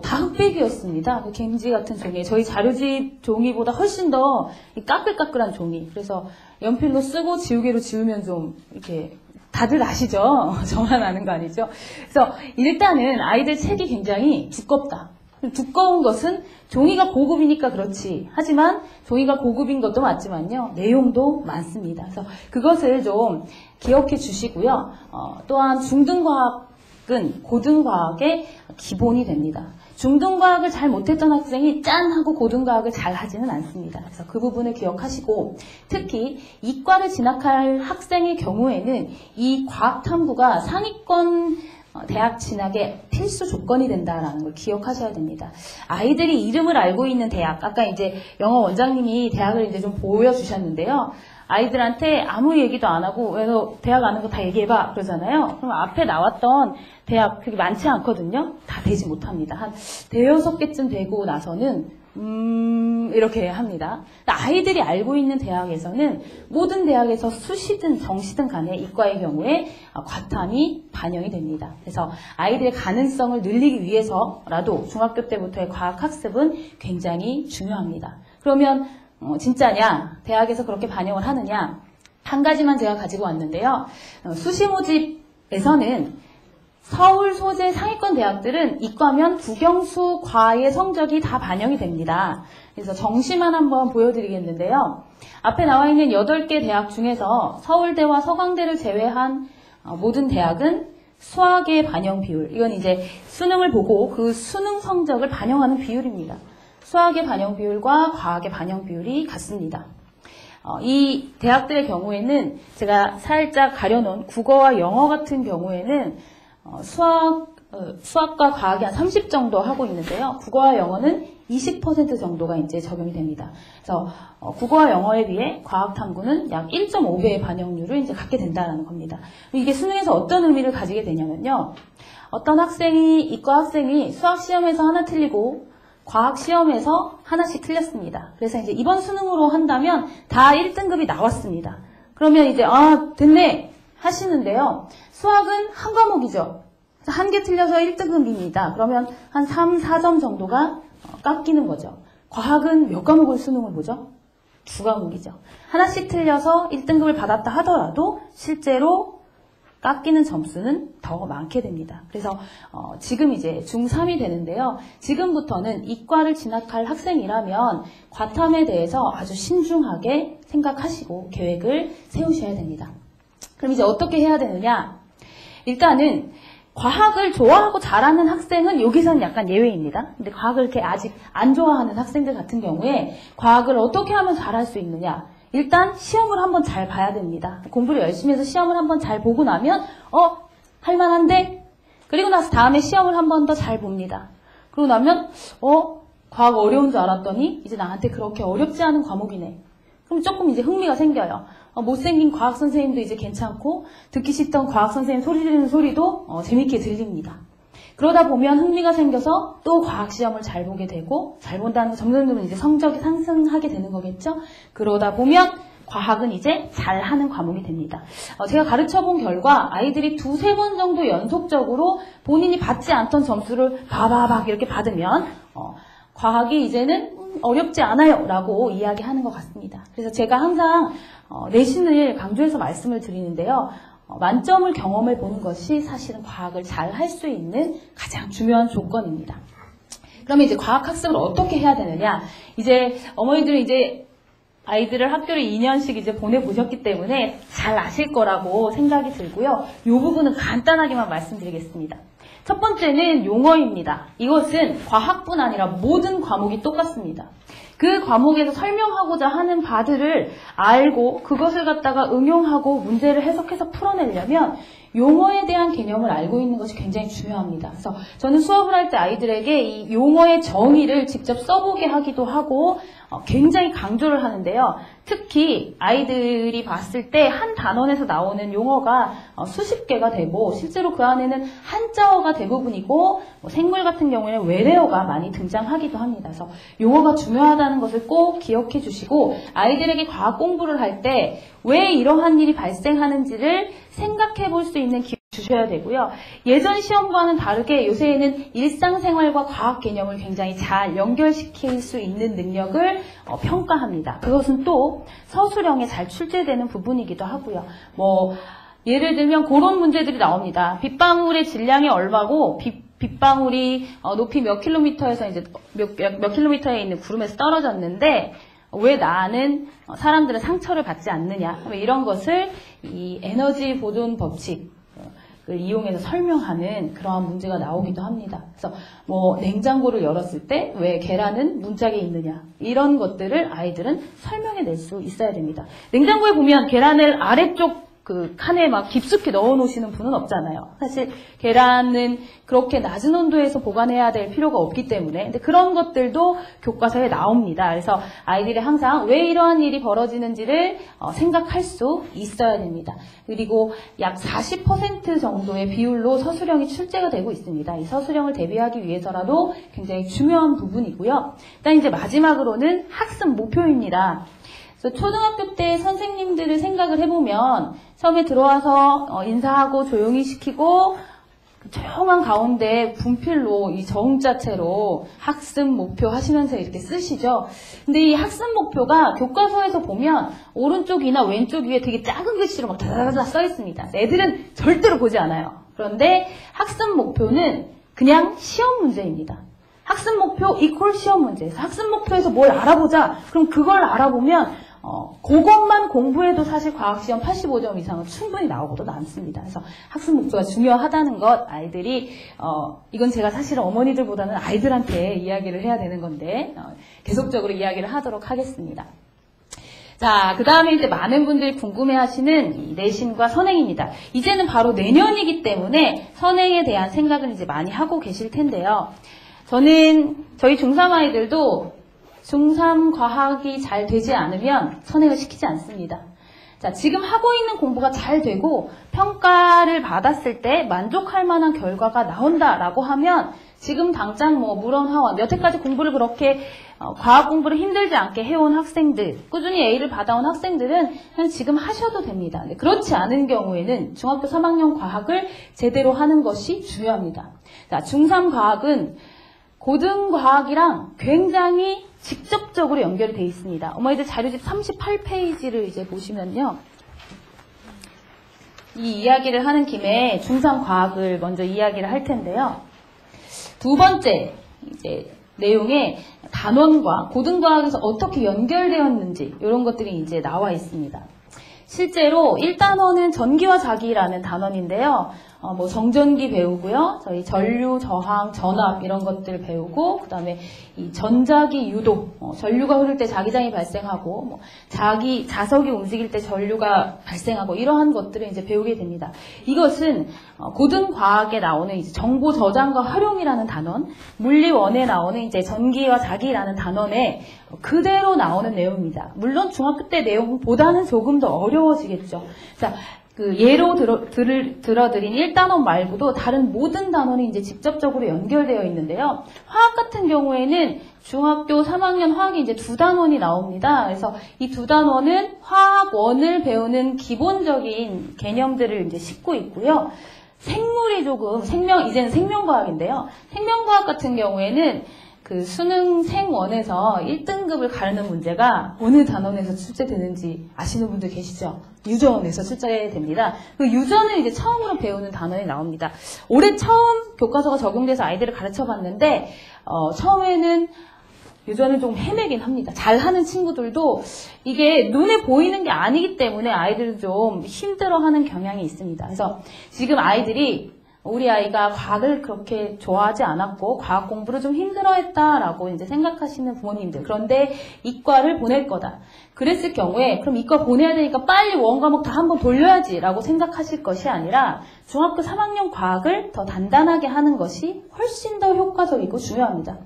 다 흑백이었습니다. 갱지 같은 종이, 저희 자료집 종이보다 훨씬 더 까끌까끌한 종이. 그래서 연필로 쓰고 지우개로 지우면 좀 이렇게 다들 아시죠? 저만 아는 거 아니죠? 그래서 일단은 아이들 책이 굉장히 두껍다. 두꺼운 것은 종이가 고급이니까 그렇지. 하지만 종이가 고급인 것도 맞지만요. 내용도 많습니다. 그래서 그것을 좀 기억해 주시고요. 또한 중등과학 과학은 고등과학의 기본이 됩니다. 중등과학을 잘 못했던 학생이 짠 하고 고등과학을 잘 하지는 않습니다. 그래서 그 부분을 기억하시고 특히 이과를 진학할 학생의 경우에는 이 과학탐구가 상위권 대학 진학의 필수 조건이 된다라는 걸 기억하셔야 됩니다. 아이들이 이름을 알고 있는 대학, 아까 이제 영어 원장님이 대학을 이제 좀 보여주셨는데요. 아이들한테 아무 얘기도 안 하고 그래서 대학 아는 거 다 얘기해봐 그러잖아요. 그럼 앞에 나왔던 대학 그게 많지 않거든요. 다 되지 못합니다. 한 대여섯 개쯤 되고 나서는 이렇게 합니다. 아이들이 알고 있는 대학에서는 모든 대학에서 수시든 정시든 간에 이과의 경우에 과탐이 반영이 됩니다. 그래서 아이들의 가능성을 늘리기 위해서라도 중학교 때부터의 과학학습은 굉장히 중요합니다. 그러면 진짜냐? 대학에서 그렇게 반영을 하느냐? 한 가지만 제가 가지고 왔는데요. 수시 모집에서는 서울 소재 상위권 대학들은 이과면 국영수 과의 성적이 다 반영이 됩니다. 그래서 정시만 한번 보여드리겠는데요. 앞에 나와 있는 8개 대학 중에서 서울대와 서강대를 제외한 모든 대학은 수학의 반영 비율, 이건 이제 수능을 보고 그 수능 성적을 반영하는 비율입니다. 수학의 반영 비율과 과학의 반영 비율이 같습니다. 이 대학들의 경우에는 제가 살짝 가려놓은 국어와 영어 같은 경우에는 수학과 과학이 한 30 정도 하고 있는데요. 국어와 영어는 20% 정도가 이제 적용이 됩니다. 그래서 국어와 영어에 비해 과학 탐구는 약 1.5배의 반영률을 이제 갖게 된다는 겁니다. 이게 수능에서 어떤 의미를 가지게 되냐면요. 어떤 학생이 이과 학생이 수학 시험에서 하나 틀리고 과학 시험에서 하나씩 틀렸습니다. 그래서 이제 이번 수능으로 한다면 다 1등급이 나왔습니다. 그러면 이제 됐네 하시는데요. 수학은 한 과목이죠. 한 개 틀려서 1등급입니다. 그러면 한 3, 4점 정도가 깎이는 거죠. 과학은 몇 과목을 수능을 보죠? 2과목이죠. 하나씩 틀려서 1등급을 받았다 하더라도 실제로 깎이는 점수는 더 많게 됩니다. 그래서 지금 이제 중3이 되는데요. 지금부터는 이과를 진학할 학생이라면 과탐에 대해서 아주 신중하게 생각하시고 계획을 세우셔야 됩니다. 그럼 이제 어떻게 해야 되느냐? 일단은 과학을 좋아하고 잘하는 학생은 여기서는 약간 예외입니다. 근데 과학을 이렇게 아직 안 좋아하는 학생들 같은 경우에 과학을 어떻게 하면 잘할 수 있느냐? 일단 시험을 한번 잘 봐야 됩니다. 공부를 열심히 해서 시험을 한번 잘 보고 나면 할만한데? 그리고 나서 다음에 시험을 한 번 더 잘 봅니다. 그러고 나면 과학 어려운 줄 알았더니 이제 나한테 그렇게 어렵지 않은 과목이네. 그럼 조금 이제 흥미가 생겨요. 못생긴 과학 선생님도 이제 괜찮고 듣기 싫던 과학 선생님 소리 지르는 소리도 재밌게 들립니다. 그러다 보면 흥미가 생겨서 또 과학 시험을 잘 보게 되고 잘 본다는 건 점점 이제 성적이 상승하게 되는 거겠죠. 그러다 보면 과학은 이제 잘하는 과목이 됩니다. 제가 가르쳐본 결과 아이들이 2-3번 정도 연속적으로 본인이 받지 않던 점수를 바바박 이렇게 받으면 과학이 이제는 어렵지 않아요 라고 이야기하는 것 같습니다. 그래서 제가 항상 내신을 강조해서 말씀을 드리는데요. 만점을 경험해 보는 것이 사실은 과학을 잘 할 수 있는 가장 중요한 조건입니다. 그러면 이제 과학학습을 어떻게 해야 되느냐? 이제 어머니들은 이제 아이들을 학교를 2년씩 이제 보내보셨기 때문에 잘 아실 거라고 생각이 들고요. 이 부분은 간단하게만 말씀드리겠습니다. 첫 번째는 용어입니다. 이것은 과학뿐 아니라 모든 과목이 똑같습니다. 그 과목에서 설명하고자 하는 바들을 알고 그것을 갖다가 응용하고 문제를 해석해서 풀어내려면 용어에 대한 개념을 알고 있는 것이 굉장히 중요합니다. 그래서 저는 수업을 할 때 아이들에게 이 용어의 정의를 직접 써보게 하기도 하고 굉장히 강조를 하는데요. 특히 아이들이 봤을 때 한 단원에서 나오는 용어가 수십 개가 되고 실제로 그 안에는 한자어가 대부분이고 생물 같은 경우에는 외래어가 많이 등장하기도 합니다. 그래서 용어가 중요하다는 것을 꼭 기억해 주시고 아이들에게 과학 공부를 할 때 왜 이러한 일이 발생하는지를 생각해 볼 수 있는 기회 주셔야 되고요. 예전 시험과는 다르게 요새에는 일상생활과 과학 개념을 굉장히 잘 연결시킬 수 있는 능력을 평가합니다. 그것은 또 서술형에 잘 출제되는 부분이기도 하고요. 예를 들면 그런 문제들이 나옵니다. 빗방울의 질량이 얼마고 빗방울이 높이 몇 킬로미터에서 이제 몇 킬로미터에 있는 구름에서 떨어졌는데 왜 나는 사람들은 상처를 받지 않느냐. 이런 것을 이 에너지 보존 법칙 이용해서 설명하는 그러한 문제가 나오기도 합니다. 그래서 뭐 냉장고를 열었을 때 왜 계란은 문짝에 있느냐 이런 것들을 아이들은 설명해낼 수 있어야 됩니다. 냉장고에 보면 계란을 아래쪽 그 칸에 막 깊숙이 넣어 놓으시는 분은 없잖아요. 사실 계란은 그렇게 낮은 온도에서 보관해야 될 필요가 없기 때문에 근데 그런 것들도 교과서에 나옵니다. 그래서 아이들이 항상 왜 이러한 일이 벌어지는지를 생각할 수 있어야 됩니다. 그리고 약 40% 정도의 비율로 서술형이 출제가 되고 있습니다. 이 서술형을 대비하기 위해서라도 굉장히 중요한 부분이고요. 일단 이제 마지막으로는 학습 목표입니다. 초등학교 때 선생님들을 생각을 해보면 처음에 들어와서 인사하고 조용히 시키고 조용한 가운데 분필로 이 저음자체로 학습 목표 하시면서 이렇게 쓰시죠. 근데 이 학습 목표가 교과서에서 보면 오른쪽이나 왼쪽 위에 되게 작은 글씨로 막 다다다다 써 있습니다. 애들은 절대로 보지 않아요. 그런데 학습 목표는 그냥 시험 문제입니다. 학습 목표 이퀄 시험 문제에서 학습 목표에서 뭘 알아보자. 그럼 그걸 알아보면 그것만 공부해도 사실 과학시험 85점 이상은 충분히 나오고도 남습니다. 그래서 학습 목표가 중요하다는 것 아이들이 이건 제가 사실 어머니들보다는 아이들한테 이야기를 해야 되는 건데 계속적으로 이야기를 하도록 하겠습니다. 자, 그 다음에 이제 많은 분들이 궁금해하시는 이 내신과 선행입니다. 이제는 바로 내년이기 때문에 선행에 대한 생각을 이제 많이 하고 계실 텐데요. 저희 중3 아이들도 중3 과학이 잘 되지 않으면 선행을 시키지 않습니다. 자, 지금 하고 있는 공부가 잘 되고 평가를 받았을 때 만족할 만한 결과가 나온다라고 하면 지금 당장 뭐 물원화원 여태까지 공부를 그렇게 과학 공부를 힘들지 않게 해온 학생들, 꾸준히 A를 받아온 학생들은 그냥 지금 하셔도 됩니다. 근데 그렇지 않은 경우에는 중학교 3학년 과학을 제대로 하는 것이 중요합니다. 자, 중3 과학은 고등과학이랑 굉장히 직접적으로 연결이 되어 있습니다. 어머니들 자료집 38페이지를 이제 보시면요. 이 이야기를 하는 김에 중3 과학을 먼저 이야기를 할 텐데요. 두 번째 이제 내용에 단원과 고등과학에서 어떻게 연결되었는지 이런 것들이 이제 나와 있습니다. 실제로 1단원은 전기와 자기라는 단원인데요. 뭐 정전기 배우고요. 저희 전류, 저항, 전압 이런 것들 배우고 그다음에 이 전자기 유도, 전류가 흐를 때 자기장이 발생하고 뭐 자석이 움직일 때 전류가 발생하고 이러한 것들을 이제 배우게 됩니다. 이것은 고등과학에 나오는 이제 정보 저장과 활용이라는 단원, 물리원에 나오는 이제 전기와 자기라는 단원에 그대로 나오는 내용입니다. 물론 중학교 때 내용보다는 조금 더 어려워지겠죠. 자, 그 예로 들어드린 1단원 말고도 다른 모든 단원이 이제 직접적으로 연결되어 있는데요. 화학 같은 경우에는 중학교 3학년 화학이 이제 2단원이 나옵니다. 그래서 이 2단원은 화학원을 배우는 기본적인 개념들을 이제 싣고 있고요. 생물이 조금 이제는 생명과학인데요. 생명과학 같은 경우에는 그 수능 생원에서 1등급을 가르는 문제가 어느 단원에서 출제되는지 아시는 분들 계시죠? 유전에서 출제됩니다. 그 유전을 이제 처음으로 배우는 단원이 나옵니다. 올해 처음 교과서가 적용돼서 아이들을 가르쳐 봤는데, 처음에는 유전을 좀 헤매긴 합니다. 잘하는 친구들도 이게 눈에 보이는 게 아니기 때문에 아이들은 좀 힘들어하는 경향이 있습니다. 그래서 지금 우리 아이가 과학을 그렇게 좋아하지 않았고 과학 공부를 좀 힘들어했다라고 이제 생각하시는 부모님들. 그런데 이과를 보낼 거다. 그랬을 경우에 그럼 이과 보내야 되니까 빨리 원과목 다 한번 돌려야지라고 생각하실 것이 아니라 중학교 3학년 과학을 더 단단하게 하는 것이 훨씬 더 효과적이고 중요합니다.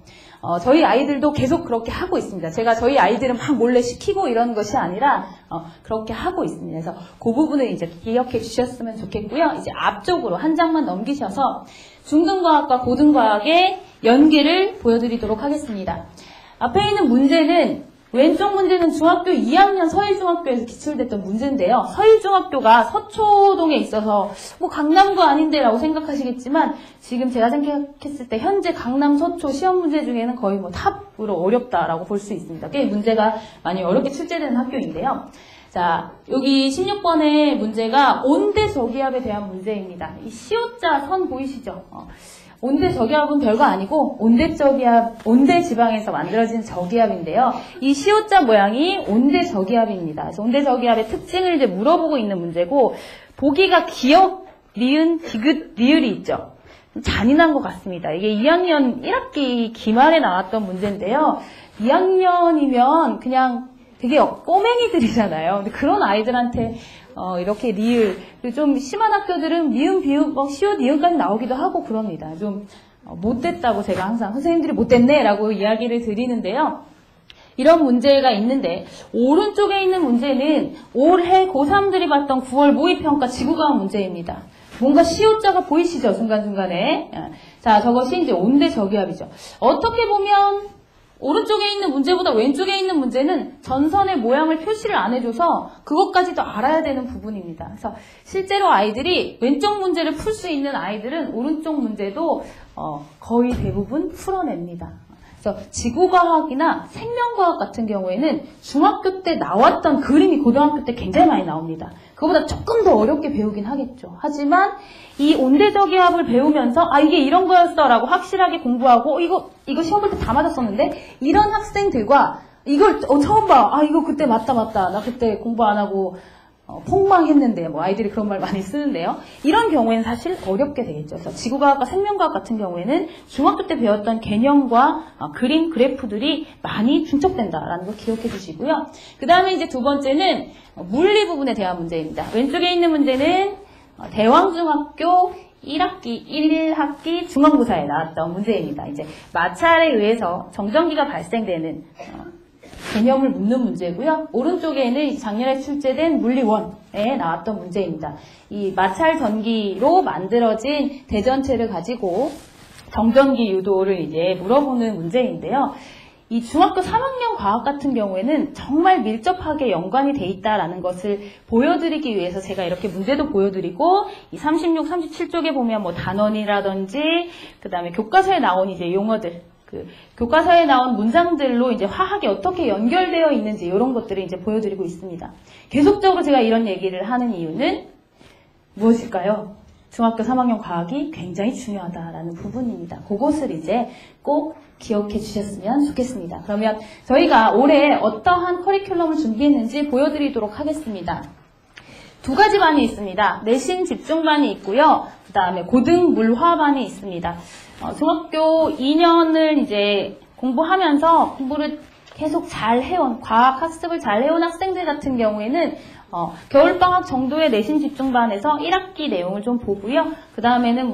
저희 아이들도 계속 그렇게 하고 있습니다. 제가 저희 아이들은 막 몰래 시키고 이런 것이 아니라 그렇게 하고 있습니다. 그래서 그 부분을 이제 기억해 주셨으면 좋겠고요. 이제 앞쪽으로 한 장만 넘기셔서 중등과학과 고등과학의 연계를 보여드리도록 하겠습니다. 앞에 있는 문제는 왼쪽 문제는 중학교 2학년 서일중학교에서 기출됐던 문제인데요. 서일중학교가 서초동에 있어서 뭐 강남구 아닌데 라고 생각하시겠지만 지금 제가 생각했을 때 현재 강남 서초 시험 문제 중에는 거의 뭐 탑으로 어렵다라고 볼 수 있습니다. 꽤 문제가 많이 어렵게 출제되는 학교인데요. 자, 여기 16번의 문제가 온대 저기압에 대한 문제입니다. 이 시옷자 선 보이시죠? 온대 저기압은 별거 아니고 온대 지방에서 만들어진 저기압인데요. 이 시옷자 모양이 온대 저기압입니다. 그래서 온대 저기압의 특징을 이제 물어보고 있는 문제고 보기가 기억 니은, 디귿, 리을이 있죠. 잔인한 것 같습니다. 이게 2학년 1학기 기말에 나왔던 문제인데요. 2학년이면 그냥 되게 꼬맹이들이잖아요. 근데 그런 아이들한테 이렇게 리을, 좀 심한 학교들은 미음, 비읍, 시옷, 니은까지 나오기도 하고 그럽니다. 좀 못됐다고 제가 항상 선생님들이 못됐네 라고 이야기를 드리는데요. 이런 문제가 있는데 오른쪽에 있는 문제는 올해 고3들이 봤던 9월 모의평가 지구과학 문제입니다. 뭔가 시옷자가 보이시죠? 중간중간에. 자, 저것이 이제 온대저기압이죠. 어떻게 보면 오른쪽에 있는 문제보다 왼쪽에 있는 문제는 전선의 모양을 표시를 안 해줘서 그것까지도 알아야 되는 부분입니다. 그래서 실제로 아이들이 왼쪽 문제를 풀 수 있는 아이들은 오른쪽 문제도 거의 대부분 풀어냅니다. 그래서 지구과학이나 생명과학 같은 경우에는 중학교 때 나왔던 그림이 고등학교 때 굉장히 많이 나옵니다. 그거보다 조금 더 어렵게 배우긴 하겠죠. 하지만 이 온대저기압을 배우면서 이게 이런 거였어 라고 확실하게 공부하고 이거 시험 볼 때 다 맞았었는데 이런 학생들과 이걸 처음 봐. 이거 그때 맞다. 나 그때 공부 안 하고 폭망했는데 아이들이 그런 말 많이 쓰는데요. 이런 경우에는 사실 어렵게 되겠죠. 그래서 지구과학과 생명과학 같은 경우에는 중학교 때 배웠던 개념과 그림, 그래프들이 많이 중첩된다라는 걸 기억해 주시고요. 그 다음에 이제 두 번째는 물리 부분에 대한 문제입니다. 왼쪽에 있는 문제는 대왕중학교 1학기 중간고사에 나왔던 문제입니다. 이제 마찰에 의해서 정전기가 발생되는 개념을 묻는 문제고요. 오른쪽에는 작년에 출제된 물리원에 나왔던 문제입니다. 이 마찰 전기로 만들어진 대전체를 가지고 정전기 유도를 이제 물어보는 문제인데요. 이 중학교 3학년 과학 같은 경우에는 정말 밀접하게 연관이 돼 있다라는 것을 보여드리기 위해서 제가 이렇게 문제도 보여드리고 이 36, 37쪽에 보면 단원이라든지 그 다음에 교과서에 나온 이제 용어들 교과서에 나온 문장들로 이제 화학이 어떻게 연결되어 있는지 이런 것들을 이제 보여드리고 있습니다. 계속적으로 제가 이런 얘기를 하는 이유는 무엇일까요? 중학교 3학년 과학이 굉장히 중요하다라는 부분입니다. 그것을 이제 꼭 기억해 주셨으면 좋겠습니다. 그러면 저희가 올해 어떠한 커리큘럼을 준비했는지 보여드리도록 하겠습니다. 두 가지 반이 있습니다. 내신 집중반이 있고요. 그 다음에 고등 물화반이 있습니다. 중학교 2년을 이제 공부하면서 공부를 계속 잘 해온, 과학 학습을 잘 해온 학생들 같은 경우에는 겨울방학 정도의 내신 집중반에서 1학기 내용을 좀 보고요. 그 다음에는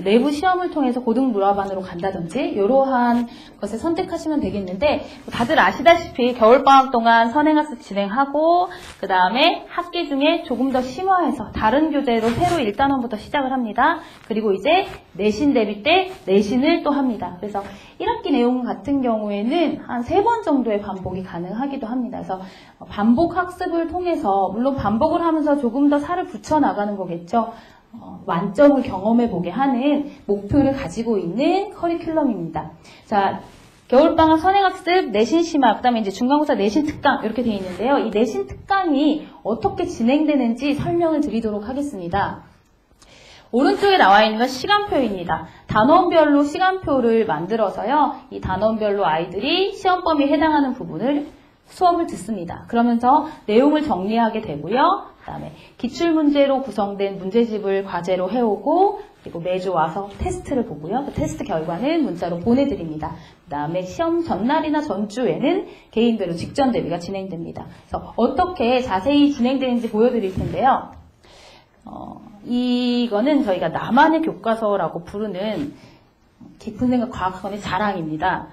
내부 시험을 통해서 고등물화반으로 간다든지 이러한 것을 선택하시면 되겠는데 다들 아시다시피 겨울방학 동안 선행학습 진행하고 그 다음에 학기 중에 조금 더 심화해서 다른 교재로 새로 1단원부터 시작을 합니다. 그리고 이제 내신 대비 때 내신을 또 합니다. 그래서 1학기 내용 같은 경우에는 한 3번 정도의 반복이 가능하기도 합니다. 그래서 반복 학습을 통해서 물론 반복을 하면서 조금 더 살을 붙여나가는 거겠죠. 만점을 경험해보게 하는 목표를 가지고 있는 커리큘럼입니다. 자, 겨울방학 선행학습, 내신 심화, 그 다음에 이제 중간고사 내신 특강 이렇게 되어 있는데요. 이 내신 특강이 어떻게 진행되는지 설명을 드리도록 하겠습니다. 오른쪽에 나와 있는 건 시간표입니다. 단원별로 시간표를 만들어서요. 이 단원별로 아이들이 시험 범위에 해당하는 부분을 수업을 듣습니다. 그러면서 내용을 정리하게 되고요. 그 다음에 기출문제로 구성된 문제집을 과제로 해오고 그리고 매주 와서 테스트를 보고요. 그 테스트 결과는 문자로 보내드립니다. 그 다음에 시험 전날이나 전주에는 개인별로 직전 대비가 진행됩니다. 그래서 어떻게 자세히 진행되는지 보여드릴 텐데요. 이거는 저희가 나만의 교과서라고 부르는 깊은 생각 과학학원의 자랑입니다.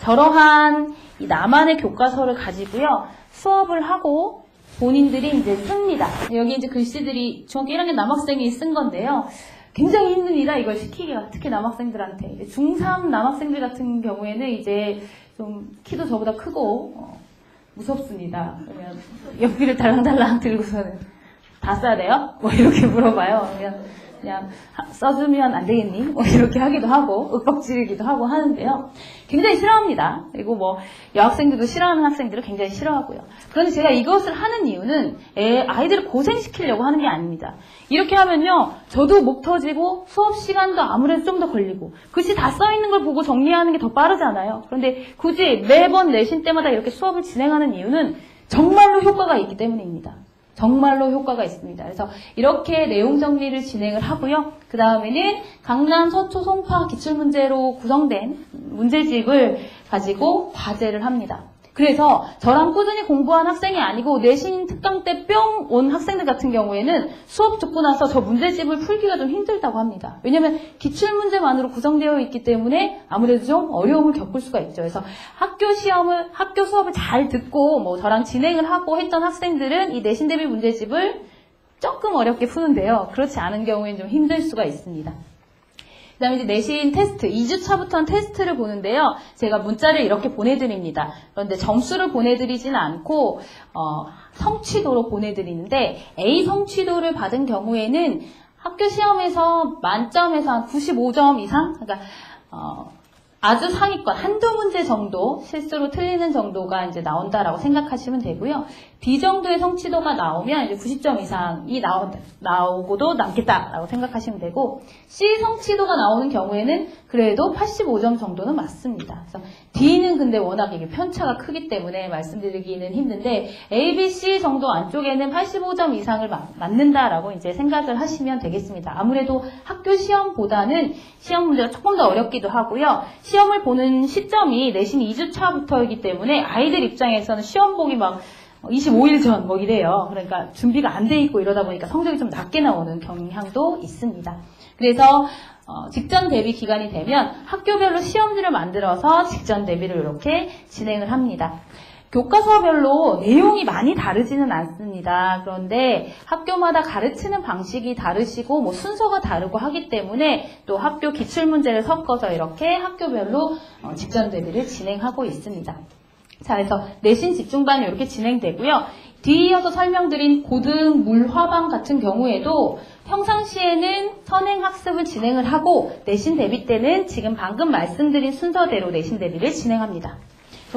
저러한 이 나만의 교과서를 가지고요. 수업을 하고 본인들이 이제 씁니다. 여기 이제 글씨들이 중학교 1학년 남학생이 쓴 건데요. 굉장히 힘든 일이라 이걸 시키기가 특히 남학생들한테. 중3 남학생들 같은 경우에는 이제 좀 키도 저보다 크고 무섭습니다. 그러면 연필을 달랑달랑 들고서는 다 써야 돼요? 이렇게 물어봐요. 그냥 써주면 안 되겠니? 이렇게 하기도 하고 윽박지르기도 하고 하는데요. 굉장히 싫어합니다. 그리고 여학생들도 싫어하는 학생들을 굉장히 싫어하고요. 그런데 제가 이것을 하는 이유는 아이들을 고생시키려고 하는 게 아닙니다. 이렇게 하면요. 저도 목 터지고 수업 시간도 아무래도 좀 더 걸리고 글씨 다 써있는 걸 보고 정리하는 게 더 빠르잖아요. 그런데 굳이 매번 내신 때마다 이렇게 수업을 진행하는 이유는 정말로 효과가 있기 때문입니다. 정말로 효과가 있습니다. 그래서 이렇게 내용 정리를 진행을 하고요. 그 다음에는 강남, 서초, 송파 기출문제로 구성된 문제집을 가지고 과제를 합니다. 그래서 저랑 꾸준히 공부한 학생이 아니고 내신 특강 때 뿅 온 학생들 같은 경우에는 수업 듣고 나서 저 문제집을 풀기가 좀 힘들다고 합니다. 왜냐하면 기출문제만으로 구성되어 있기 때문에 아무래도 좀 어려움을 겪을 수가 있죠. 그래서 학교 수업을 잘 듣고 뭐 저랑 진행을 하고 했던 학생들은 이 내신 대비 문제집을 조금 어렵게 푸는데요. 그렇지 않은 경우에는 좀 힘들 수가 있습니다. 그 다음에 이제 내신 테스트, 2주차부터는 테스트를 보는데요. 제가 문자를 이렇게 보내드립니다. 그런데 점수를 보내드리지는 않고, 성취도로 보내드리는데, A 성취도를 받은 경우에는 학교 시험에서 만점에서 한 95점 이상? 그러니까, 아주 상위권, 한두 문제 정도, 실수로 틀리는 정도가 이제 나온다라고 생각하시면 되고요. B 정도의 성취도가 나오면 이제 90점 이상이 나오고도 남겠다라고 생각하시면 되고, C 성취도가 나오는 경우에는 그래도 85점 정도는 맞습니다. 그래서 D는 근데 워낙 이게 편차가 크기 때문에 말씀드리기는 힘든데, A, B, C 정도 안쪽에는 85점 이상을 맞는다라고 이제 생각을 하시면 되겠습니다. 아무래도 학교 시험보다는 시험 문제가 조금 더 어렵기도 하고요. 시험을 보는 시점이 내신 2주차부터이기 때문에 아이들 입장에서는 시험 보기 막 25일 전 뭐 이래요. 그러니까 준비가 안 돼 있고 이러다 보니까 성적이 좀 낮게 나오는 경향도 있습니다. 그래서 직전 대비 기간이 되면 학교별로 시험지를 만들어서 직전 대비를 이렇게 진행을 합니다. 교과서별로 내용이 많이 다르지는 않습니다. 그런데 학교마다 가르치는 방식이 다르시고 뭐 순서가 다르고 하기 때문에 또 학교 기출문제를 섞어서 이렇게 학교별로 직전 대비를 진행하고 있습니다. 자, 그래서 내신 집중반이 이렇게 진행되고요. 뒤이어서 설명드린 고등, 물, 화반 같은 경우에도 평상시에는 선행학습을 진행을 하고 내신 대비 때는 지금 방금 말씀드린 순서대로 내신 대비를 진행합니다.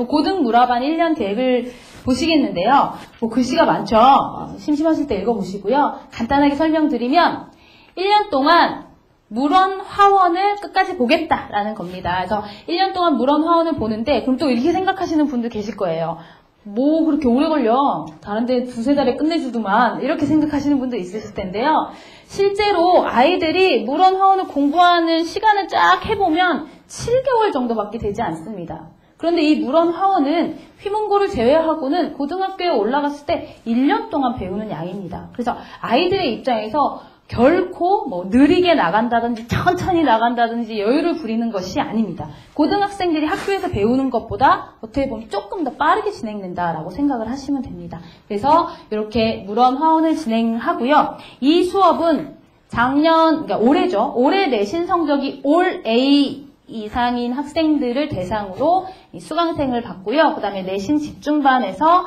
고등, 물, 화반 1년 계획을 보시겠는데요. 뭐 글씨가 많죠. 심심하실 때 읽어보시고요. 간단하게 설명드리면 1년 동안 물원, 화원을 끝까지 보겠다라는 겁니다. 그래서 1년 동안 물원, 화원을 보는데 그럼 또 이렇게 생각하시는 분들 계실 거예요. 뭐 그렇게 오래 걸려? 다른데 두세 달에 끝내주더만 이렇게 생각하시는 분도 있으실 텐데요. 실제로 아이들이 물원, 화원을 공부하는 시간을 쫙 해보면 7개월 정도밖에 되지 않습니다. 그런데 이 물원, 화원은 휘문고를 제외하고는 고등학교에 올라갔을 때 1년 동안 배우는 양입니다. 그래서 아이들의 입장에서 결코 뭐 느리게 나간다든지 천천히 나간다든지 여유를 부리는 것이 아닙니다. 고등학생들이 학교에서 배우는 것보다 어떻게 보면 조금 더 빠르게 진행된다라고 생각을 하시면 됩니다. 그래서 이렇게 물원, 화원을 진행하고요. 이 수업은 그러니까 올해죠. 올해 내신 성적이 올 A 이상인 학생들을 대상으로 수강생을 받고요. 그 다음에 내신 집중반에서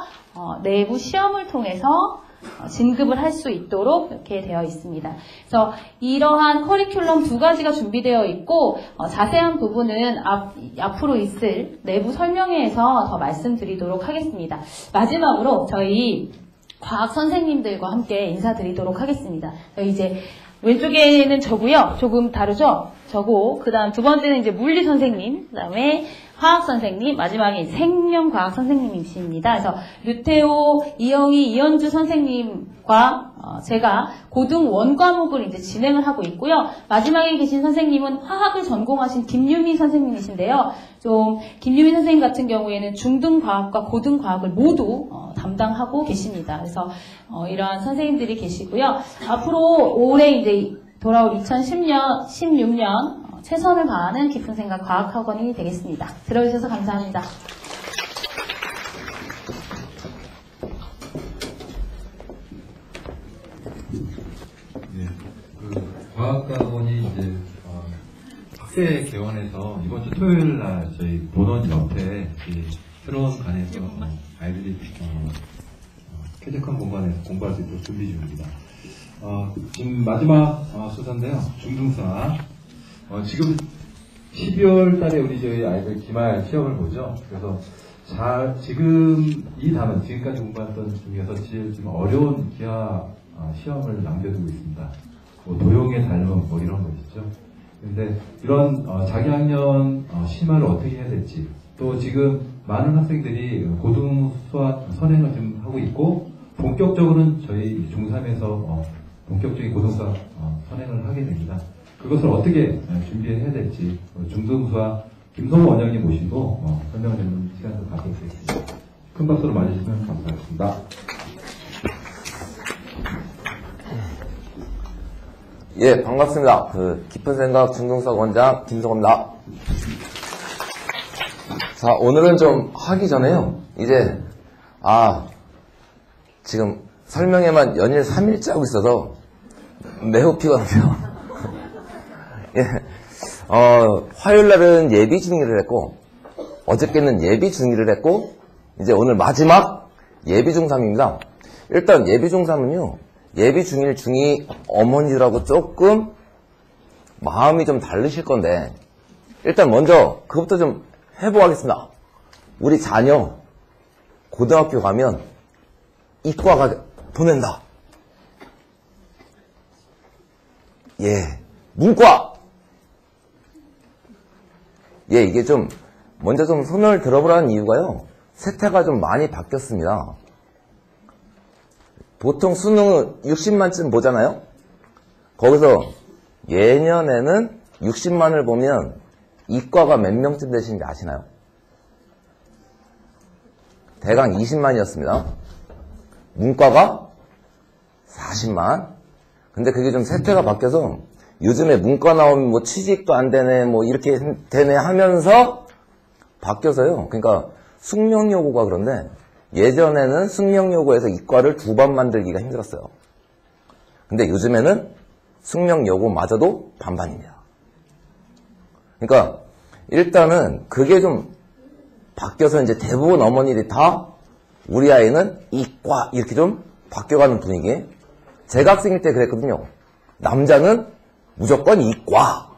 내부 시험을 통해서 진급을 할 수 있도록 이렇게 되어 있습니다. 그래서 이러한 커리큘럼 2가지가 준비되어 있고 자세한 부분은 앞으로 있을 내부 설명회에서 더 말씀드리도록 하겠습니다. 마지막으로 저희 과학 선생님들과 함께 인사드리도록 하겠습니다. 이제 왼쪽에는 저고요. 조금 다르죠? 저고, 그 다음 두 번째는 이제 물리 선생님, 그 다음에 화학 선생님, 마지막에 생명과학 선생님이십니다. 그래서 류태호, 이영희, 이현주 선생님과 제가 고등 원과목을 이제 진행을 하고 있고요. 마지막에 계신 선생님은 화학을 전공하신 김유미 선생님이신데요. 김유미 선생님 같은 경우에는 중등과학과 고등과학을 모두 담당하고 계십니다. 그래서 이러한 선생님들이 계시고요. 앞으로 올해 이제 돌아올 2016년 최선을 다하는 깊은 생각 과학학원이 되겠습니다. 들어주셔서 감사합니다. 네, 과학학원이 이제 학생 개원해서 이번 주 토요일 날 저희 본원 옆에 새로운 반에서 아이들이 쾌적한 공간에서 공부할 수 있도록 준비 중입니다. 지금 마지막 수사인데요. 중등수학. 지금 12월 달에 우리 저희 아이들 기말 시험을 보죠. 그래서 지금 이 단원, 지금까지 공부했던 중에서 제일 좀 어려운 기하 시험을 남겨두고 있습니다. 뭐 도용의 닮음 뭐 이런 거 있죠. 근데 이런 자기학년 심화를 어떻게 해야 될지, 또 지금 많은 학생들이 고등 수학 선행을 좀 하고 있고 본격적으로는 저희 중3에서 본격적인 고등사 선행을 하게 됩니다. 그것을 어떻게 준비해야 될지 중등수와 김성호 원장님 모시고 설명드리는 시간을 갖도록 하겠습니다. 큰 박수로 맞으시면 감사하겠습니다. 예, 반갑습니다. 깊은 생각 중등수학 원장 김성호입니다. 자, 오늘은 좀 하기 전에요. 이제 지금 설명회만 연일 3일째 하고 있어서 매우 피곤합니다. 예, 화요일날은 예비 중의를 했고, 어저께는 예비 중의를 했고, 이제 오늘 마지막 예비 중3입니다. 일단 예비 중3은요, 예비 중일 중이 어머니들하고 조금 마음이 좀 다르실 건데, 일단 먼저 그것부터 좀 해보고 하겠습니다. 우리 자녀 고등학교 가면 이과가 보낸다. 예, 문과. 예, 이게 좀 먼저 좀 손을 들어보라는 이유가요, 세태가 좀 많이 바뀌었습니다. 보통 수능은 60만쯤 보잖아요. 거기서 예년에는 60만을 보면 이과가 몇 명쯤 되시는지 아시나요? 대강 20만이었습니다. 문과가 40만. 근데 그게 좀 세태가 바뀌어서 요즘에 문과 나오면 뭐 취직도 안 되네, 뭐 이렇게 되네 하면서 바뀌어서요. 그러니까 숙명여고가 그런데 예전에는 숙명여고에서 이과를 2번 만들기가 힘들었어요. 근데 요즘에는 숙명여고마저도 반반입니다. 그러니까 일단은 그게 좀 바뀌어서 이제 대부분 어머니들이 다 우리 아이는 이과 이렇게 좀 바뀌어가는 분위기. 제가 학생일 때 그랬거든요. 남자는 무조건 이과.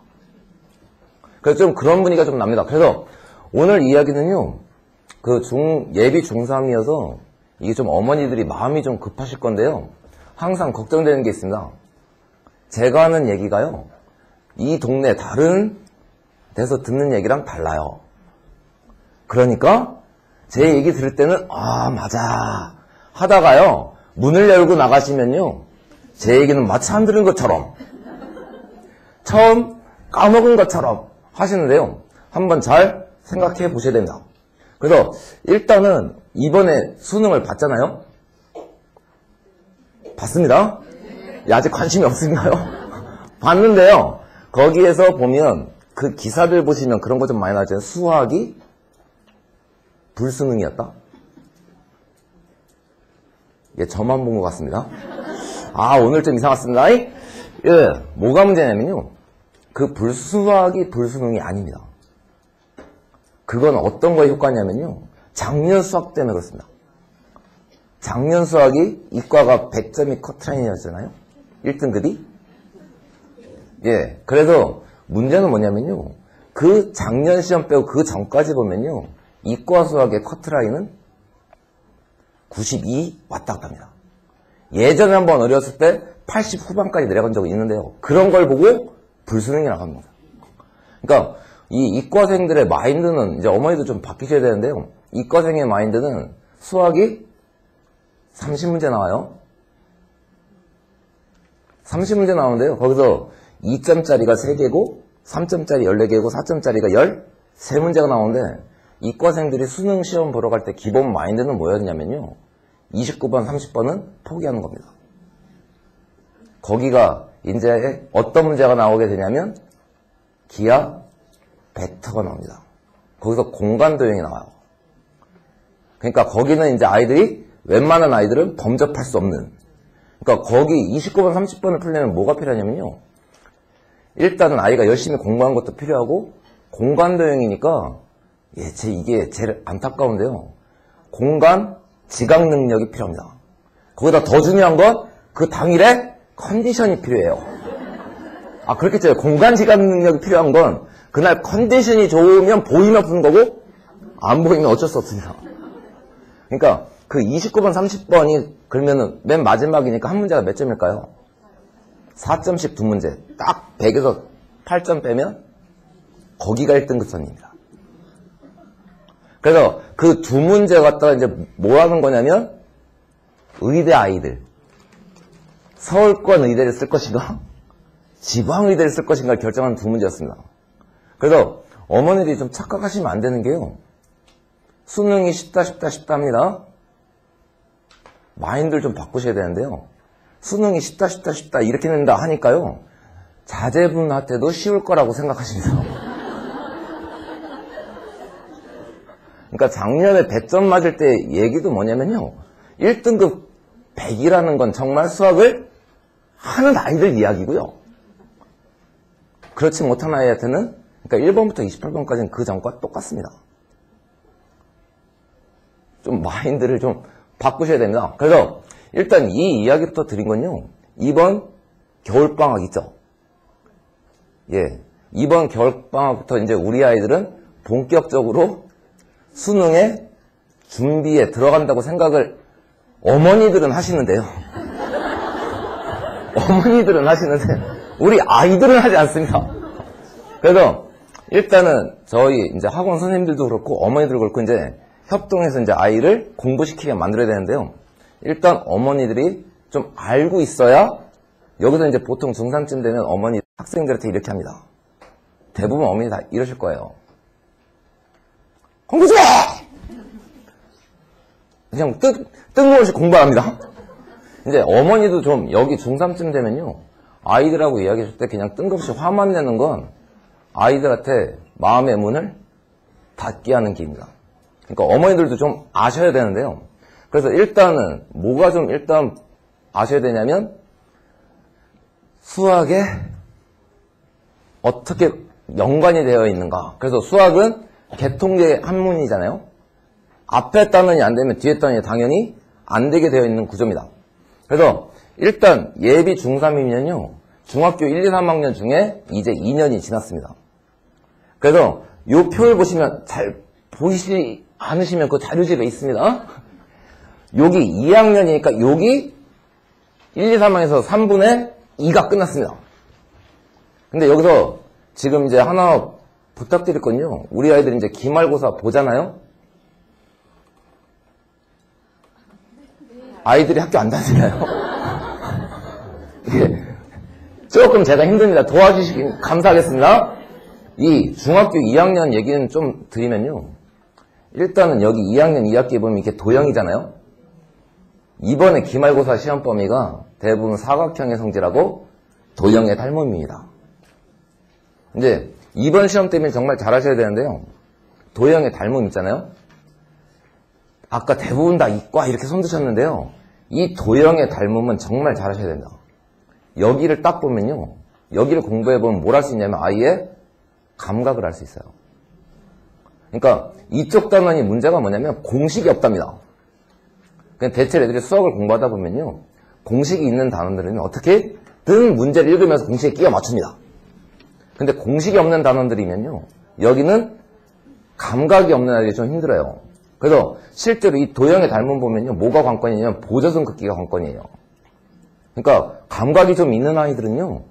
그래서 좀 그런 분위기가 좀 납니다. 그래서 오늘 이야기는요, 예비 중3이어서 이게 좀 어머니들이 마음이 좀 급하실 건데요. 항상 걱정되는 게 있습니다. 제가 하는 얘기가요, 이 동네 다른 데서 듣는 얘기랑 달라요. 그러니까 제 얘기 들을 때는 맞아 하다가요, 문을 열고 나가시면요, 제 얘기는 마치 안 들은 것처럼, 처음 까먹은 것처럼 하시는데요. 한번 잘 생각해 보셔야 됩니다. 그래서 일단은 이번에 수능을 봤잖아요. 봤습니다. 아직 관심이 없으신가요? 봤는데요. 거기에서 보면 그 기사들 보시면 그런 거 좀 많이 나왔잖아요. 수학이 불수능이었다. 예, 저만 본 것 같습니다. 오늘 좀 이상했습니다. 예, 뭐가 문제냐면요, 그 수학이 불수능이 아닙니다. 그건 어떤 거에 효과냐면요, 작년 수학 때문에 그렇습니다. 작년 수학이 이과가 100점이 커트라인이었잖아요. 1등급이. 예, 그래서 문제는 뭐냐면요, 그 작년 시험 빼고 그 전까지 보면요, 이과 수학의 커트라인은 92 왔다 갔다 합니다. 예전에 한번 어렸을 때 80 후반까지 내려간 적이 있는데요. 그런 걸 보고 불수능이라고 합니다. 그러니까 이 이과생들의 마인드는, 이제 어머니도 좀 바뀌셔야 되는데요. 이과생의 마인드는 수학이 30문제 나와요. 30문제 나오는데요. 거기서 2점짜리가 3개고 3점짜리 14개고 4점짜리가 13문제가 나오는데, 이과생들이 수능 시험 보러 갈 때 기본 마인드는 뭐였냐면요, 29번, 30번은 포기하는 겁니다. 거기가 이제 어떤 문제가 나오게 되냐면 기하 벡터가 나옵니다. 거기서 공간도형이 나와요. 그러니까 거기는 이제 아이들이, 웬만한 아이들은 범접할 수 없는, 그러니까 거기 29번, 30번을 풀려면 뭐가 필요하냐면요, 일단은 아이가 열심히 공부하는 것도 필요하고, 공간도형이니까 이게 제일 안타까운데요, 공간 지각 능력이 필요합니다. 거기다 더 중요한 건 그 당일에 컨디션이 필요해요. 그렇겠죠. 공간 지각 능력이 필요한 건 그날 컨디션이 좋으면 보이면 푸는 거고, 안 보이면 어쩔 수 없습니다. 그러니까 그 29번, 30번이 그러면은 맨 마지막이니까 한 문제가 몇 점일까요? 4점씩 두 문제. 딱 100에서 8점 빼면 거기가 1등급 선입니다. 그래서 그 두 문제 갖다가 이제 뭐 하는 거냐면, 의대 아이들, 서울권 의대를 쓸 것인가, 지방 의대를 쓸 것인가 결정하는 두 문제였습니다. 그래서 어머니들이 좀 착각하시면 안 되는 게요. 수능이 쉽다 합니다. 마인드를 좀 바꾸셔야 되는데요. 수능이 쉽다 이렇게 낸다 하니까요. 자제분한테도 쉬울 거라고 생각하십니다. 그러니까 작년에 100점 맞을 때 얘기도 뭐냐면요. 1등급 100이라는 건 정말 수학을 하는 아이들 이야기고요. 그렇지 못한 아이한테는 그러니까 1번부터 28번까지는 그 전과 똑같습니다. 좀 마인드를 좀 바꾸셔야 됩니다. 그래서 일단 이 이야기부터 드린 건요. 이번 겨울방학 있죠? 예. 이번 겨울방학부터 이제 우리 아이들은 본격적으로 수능에 준비에 들어간다고 생각을 어머니들은 하시는데요. 어머니들은 하시는데 우리 아이들은 하지 않습니다. 그래서 일단은 저희 이제 학원 선생님들도 그렇고 어머니들도 그렇고 이제 협동해서 이제 아이를 공부시키게 만들어야 되는데요. 일단 어머니들이 좀 알고 있어야 여기서 이제 보통 중3쯤 되면 어머니 학생들한테 이렇게 합니다. 대부분 어머니 다 이러실 거예요. 공부 좀 해! 그냥 뜬금없이 공부합니다. 이제 어머니도 좀 여기 중3쯤 되면요. 아이들하고 이야기할 때 그냥 뜬금없이 화만 내는 건 아이들한테 마음의 문을 닫게 하는 길입니다. 그러니까 어머니들도 좀 아셔야 되는데요. 그래서 일단은 뭐가 좀 일단 아셔야 되냐면 수학에 어떻게 연관이 되어 있는가. 그래서 수학은 개통계의 한문이잖아요. 앞에 단원이 안 되면 뒤에 단원이 당연히 안 되게 되어 있는 구조입니다. 그래서 일단 예비 중3이면요. 중학교 1, 2, 3학년 중에 이제 2년이 지났습니다. 그래서 이 표를 보시면 잘 보이지 않으시면 그 자료집에 있습니다. 여기 2학년이니까 여기 1, 2, 3학년에서 3분의 2가 끝났습니다. 근데 여기서 지금 이제 하나 부탁드릴 건요. 우리 아이들이 이제 기말고사 보잖아요. 아이들이 학교 안 다니나요? 예. 조금 제가 힘듭니다. 도와주시긴 감사하겠습니다. 이 중학교 2학년 얘기는 좀 드리면요. 일단은 여기 2학년 2학기에 보면 이렇게 도형이잖아요. 이번에 기말고사 시험 범위가 대부분 사각형의 성질하고 도형의 닮음입니다. 이제 이번 시험 때문에 정말 잘하셔야 되는데요. 도형의 닮음 있잖아요. 아까 대부분 다 이과 이렇게 손 드셨는데요. 이 도형의 닮음은 정말 잘하셔야 된다. 여기를 딱 보면요. 여기를 공부해보면 뭘 할 수 있냐면 아이의 감각을 알 수 있어요. 그러니까 이쪽 단원이 문제가 뭐냐면 공식이 없답니다. 그냥 대체 애들이 수학을 공부하다 보면요. 공식이 있는 단원들은 어떻게든 문제를 읽으면서 공식에 끼워 맞춥니다. 근데 공식이 없는 단원들이면요. 여기는 감각이 없는 아이들이 좀 힘들어요. 그래서 실제로 이 도형의 닮음 보면요. 뭐가 관건이냐면 보조선 긋기가 관건이에요. 그러니까 감각이 좀 있는 아이들은요.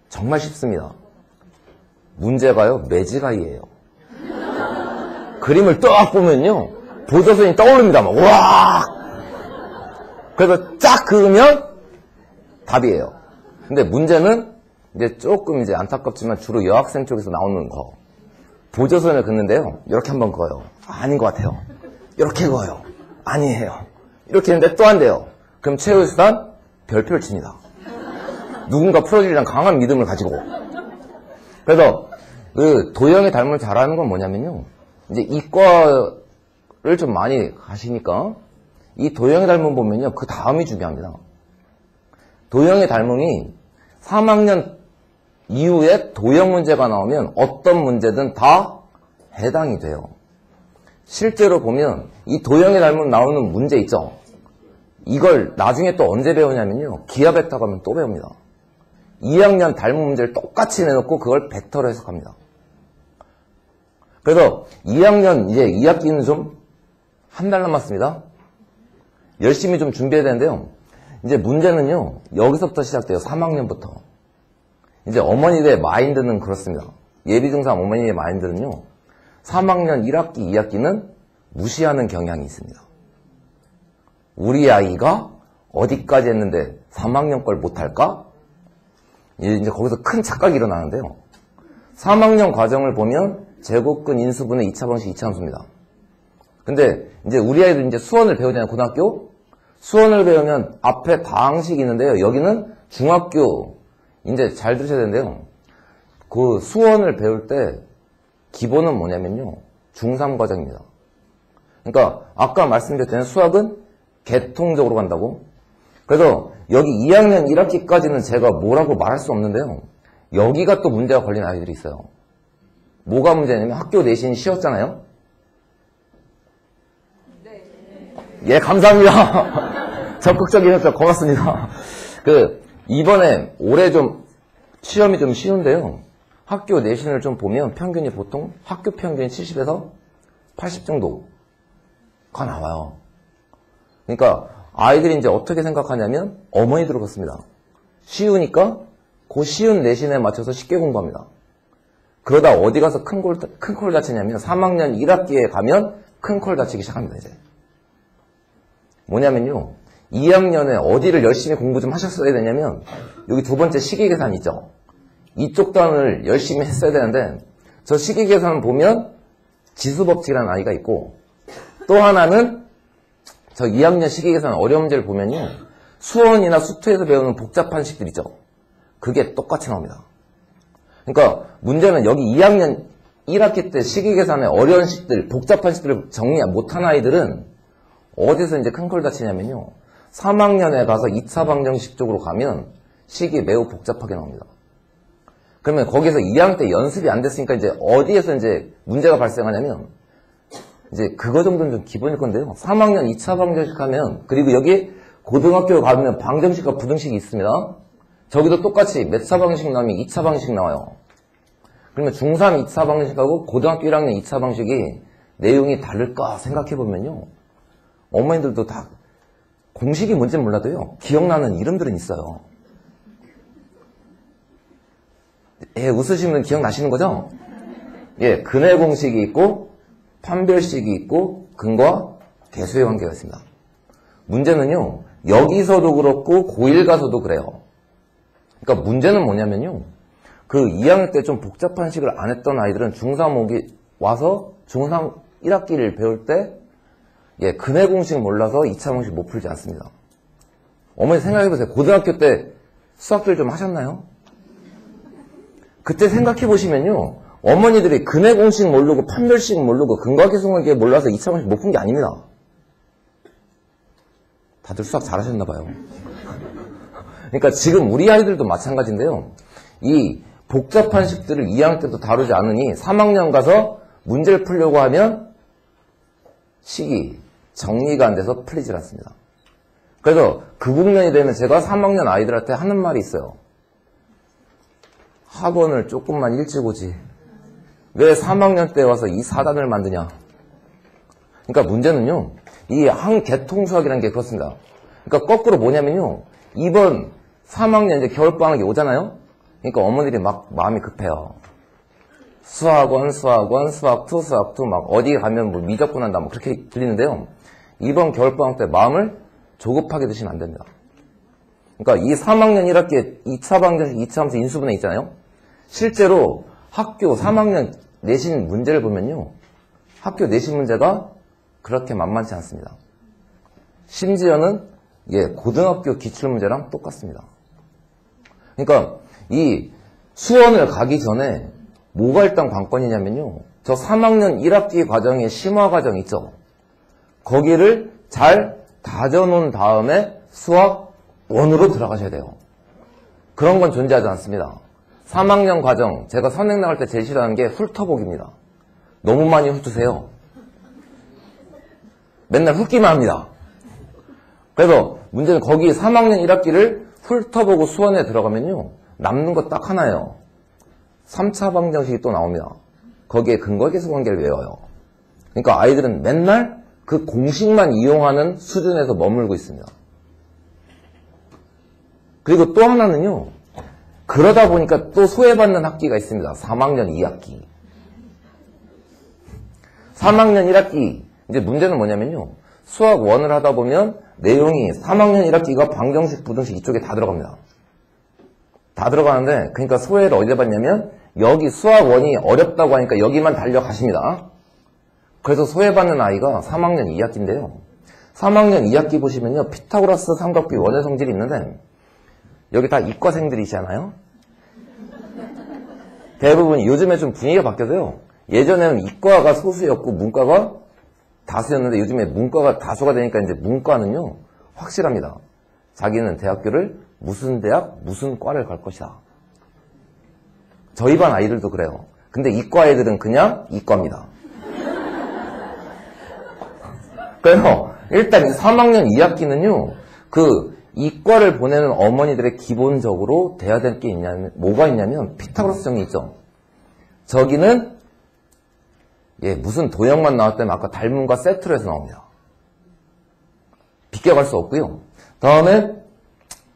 정말 쉽습니다. 문제가요. 매지가이예요. 그림을 딱 보면요. 보조선이 떠오릅니다. 막 우와! 그래서 쫙 그으면 답이에요. 근데 문제는 이제 조금 이제 안타깝지만 주로 여학생 쪽에서 나오는 거. 보조선을 긋는데요. 이렇게 한번 그어요. 아닌 것 같아요. 이렇게 그어요. 아니에요. 이렇게 했는데 또 안 돼요. 그럼 최우수단 별표를 칩니다. 누군가 풀어주려는 강한 믿음을 가지고. 그래서 그 도형의 닮음을 잘하는 건 뭐냐면요. 이제 이과를 좀 많이 가시니까 이 도형의 닮음 보면요. 그 다음이 중요합니다. 도형의 닮음이 3학년 이후에 도형 문제가 나오면 어떤 문제든 다 해당이 돼요. 실제로 보면 이 도형의 닮음 나오는 문제 있죠. 이걸 나중에 또 언제 배우냐면요. 기하 벡터 가면 또 배웁니다. 2학년 닮은 문제를 똑같이 내놓고 그걸 벡터로 해석합니다. 그래서 2학년 이제 2학기는 좀 한 달 남았습니다. 열심히 좀 준비해야 되는데요. 이제 문제는요. 여기서부터 시작돼요. 3학년부터. 이제 어머니들의 마인드는 그렇습니다. 예비중3 어머니의 마인드는요. 3학년 1학기, 2학기는 무시하는 경향이 있습니다. 우리 아이가 어디까지 했는데 3학년 걸 못할까? 이제 거기서 큰 착각이 일어나는데요. 3학년 과정을 보면 제곱근 인수분해 2차 방식 2차 함수입니다. 근데 이제 우리 아이들 이제 수원을 배우잖아요, 고등학교. 수원을 배우면 앞에 다항식이 있는데요. 여기는 중학교, 이제 잘 들으셔야 되는데요. 그 수원을 배울 때 기본은 뭐냐면요. 중3 과정입니다. 그러니까 아까 말씀드렸던 수학은 계통적으로 간다고. 그래서 여기 2학년 1학기까지는 제가 뭐라고 말할 수 없는데요. 여기가 또 문제가 걸린 아이들이 있어요. 뭐가 문제냐면 학교 내신이 쉬웠잖아요. 예, 감사합니다. 적극적이셔서 고맙습니다. 이번에 올해 좀 시험이 좀 쉬운데요. 학교 내신을 좀 보면 평균이 보통 학교 평균이 70에서 80 정도가 나와요. 그러니까 아이들이 이제 어떻게 생각하냐면 어머니들 그렇습니다. 쉬우니까 그 쉬운 내신에 맞춰서 쉽게 공부합니다. 그러다 어디 가서 큰 콜 다치냐면 3학년 1학기에 가면 큰 콜 다치기 시작합니다. 이제 뭐냐면요. 2학년에 어디를 열심히 공부 좀 하셨어야 되냐면 여기 두 번째 식이계산 있죠. 이쪽 단을 열심히 했어야 되는데 저 식이계산 보면 지수법칙이라는 아이가 있고 또 하나는 저 2학년 식이계산 어려운 문제를 보면요. 수원이나 수투에서 배우는 복잡한 식들 있죠. 그게 똑같이 나옵니다. 그러니까 문제는 여기 2학년 1학기 때 식이계산의 어려운 식들, 복잡한 식들을 정리 못한 아이들은 어디서 이제 큰 걸 다치냐면요. 3학년에 가서 2차 방정식 쪽으로 가면 식이 매우 복잡하게 나옵니다. 그러면 거기서 2학년 때 연습이 안 됐으니까 이제 어디에서 이제 문제가 발생하냐면 이제 그거 정도는 좀 기본일 건데요. 3학년 2차 방정식 하면 그리고 여기 고등학교 가면 방정식과 부등식이 있습니다. 저기도 똑같이 몇 차 방정식 나오면 2차 방정식 나와요. 그러면 중3 2차 방정식하고 고등학교 1학년 2차 방정식이 내용이 다를까 생각해보면요. 어머니들도 다 공식이 뭔지는 몰라도요. 기억나는 이름들은 있어요. 예, 웃으시는 분 기억나시는 거죠? 예, 근해 공식이 있고 판별식이 있고 근거와 개수의 관계가 있습니다. 문제는요. 여기서도 그렇고 고1 가서도 그래요. 그러니까 문제는 뭐냐면요. 그 2학년 때 좀 복잡한 식을 안 했던 아이들은 중3 오기 와서 중3 1학기를 배울 때 예, 근해 공식 몰라서 2차 공식 못 풀지 않습니다. 어머니 생각해보세요. 고등학교 때 수학들 좀 하셨나요? 그때 생각해보시면요. 어머니들이 근해 공식 모르고 판별식 모르고 근과계수관계 몰라서 2차 공식 못 푼 게 아닙니다. 다들 수학 잘하셨나봐요. 그러니까 지금 우리 아이들도 마찬가지인데요. 이 복잡한 식들을 2학년 때도 다루지 않으니 3학년 가서 문제를 풀려고 하면 식이 정리가 안 돼서 풀리질 않습니다. 그래서 그 국면이 되면 제가 3학년 아이들한테 하는 말이 있어요. 학원을 조금만 일찍 오지. 왜 3학년 때 와서 이 사단을 만드냐. 그러니까 문제는요. 이 항계통수학이라는 게 그렇습니다. 그러니까 거꾸로 뭐냐면요. 이번 3학년 이제 겨울방학이 오잖아요. 그러니까 어머니들이 막 마음이 급해요. 수학원, 수학2, 수학2 막 어디 가면 뭐 미적분한다 뭐 그렇게 들리는데요. 이번 겨울방학 때 마음을 조급하게 드시면 안 됩니다. 그러니까 이 3학년 1학기에 2차 방정식, 2차 함수 인수분해 있잖아요. 실제로 학교 3학년 내신 문제를 보면요. 학교 내신 문제가 그렇게 만만치 않습니다. 심지어는 예, 고등학교 기출문제랑 똑같습니다. 그러니까 이 수원을 가기 전에 뭐가 일단 관건이냐면요. 저 3학년 1학기 과정의 심화 과정 있죠. 거기를 잘 다져놓은 다음에 수학 1으로 들어가셔야 돼요. 그런 건 존재하지 않습니다. 3학년 과정, 제가 선행 나갈 때 제일 싫어하는 게 훑어보기입니다. 너무 많이 훑으세요. 맨날 훑기만 합니다. 그래서 문제는 거기 3학년 1학기를 훑어보고 수원에 들어가면요. 남는 거 딱 하나예요. 3차 방정식이 또 나옵니다. 거기에 근거계수관계를 외워요. 그러니까 아이들은 맨날 그 공식만 이용하는 수준에서 머물고 있습니다. 그리고 또 하나는요. 그러다 보니까 또 소외받는 학기가 있습니다. 3학년 2학기. 3학년 1학기. 이제 문제는 뭐냐면요. 수학 1을 하다 보면 내용이 3학년 1학기가 방정식, 부등식 이쪽에 다 들어갑니다. 다 들어가는데 그러니까 소외를 어디다 받냐면 여기 수학 1이 어렵다고 하니까 여기만 달려가십니다. 그래서 소외받는 아이가 3학년 2학기인데요. 3학년 2학기 보시면요. 피타고라스 삼각비 원의 성질이 있는데 여기 다 이과생들이시잖아요. 대부분 요즘에 좀 분위기가 바뀌어서요. 예전에는 이과가 소수였고 문과가 다수였는데 요즘에 문과가 다수가 되니까 이제 문과는요. 확실합니다. 자기는 대학교를 무슨 대학, 무슨 과를 갈 것이다. 저희 반 아이들도 그래요. 근데 이과 애들은 그냥 이과입니다. 그래서 일단 3학년 2학기는요. 그 이과를 보내는 어머니들의 기본적으로 돼야 될 게 있냐면 뭐가 있냐면 피타고라스 정리 있죠. 저기는 무슨 도형만 나왔다면 아까 닮음과 세트로 해서 나옵니다. 비껴갈 수 없고요. 다음에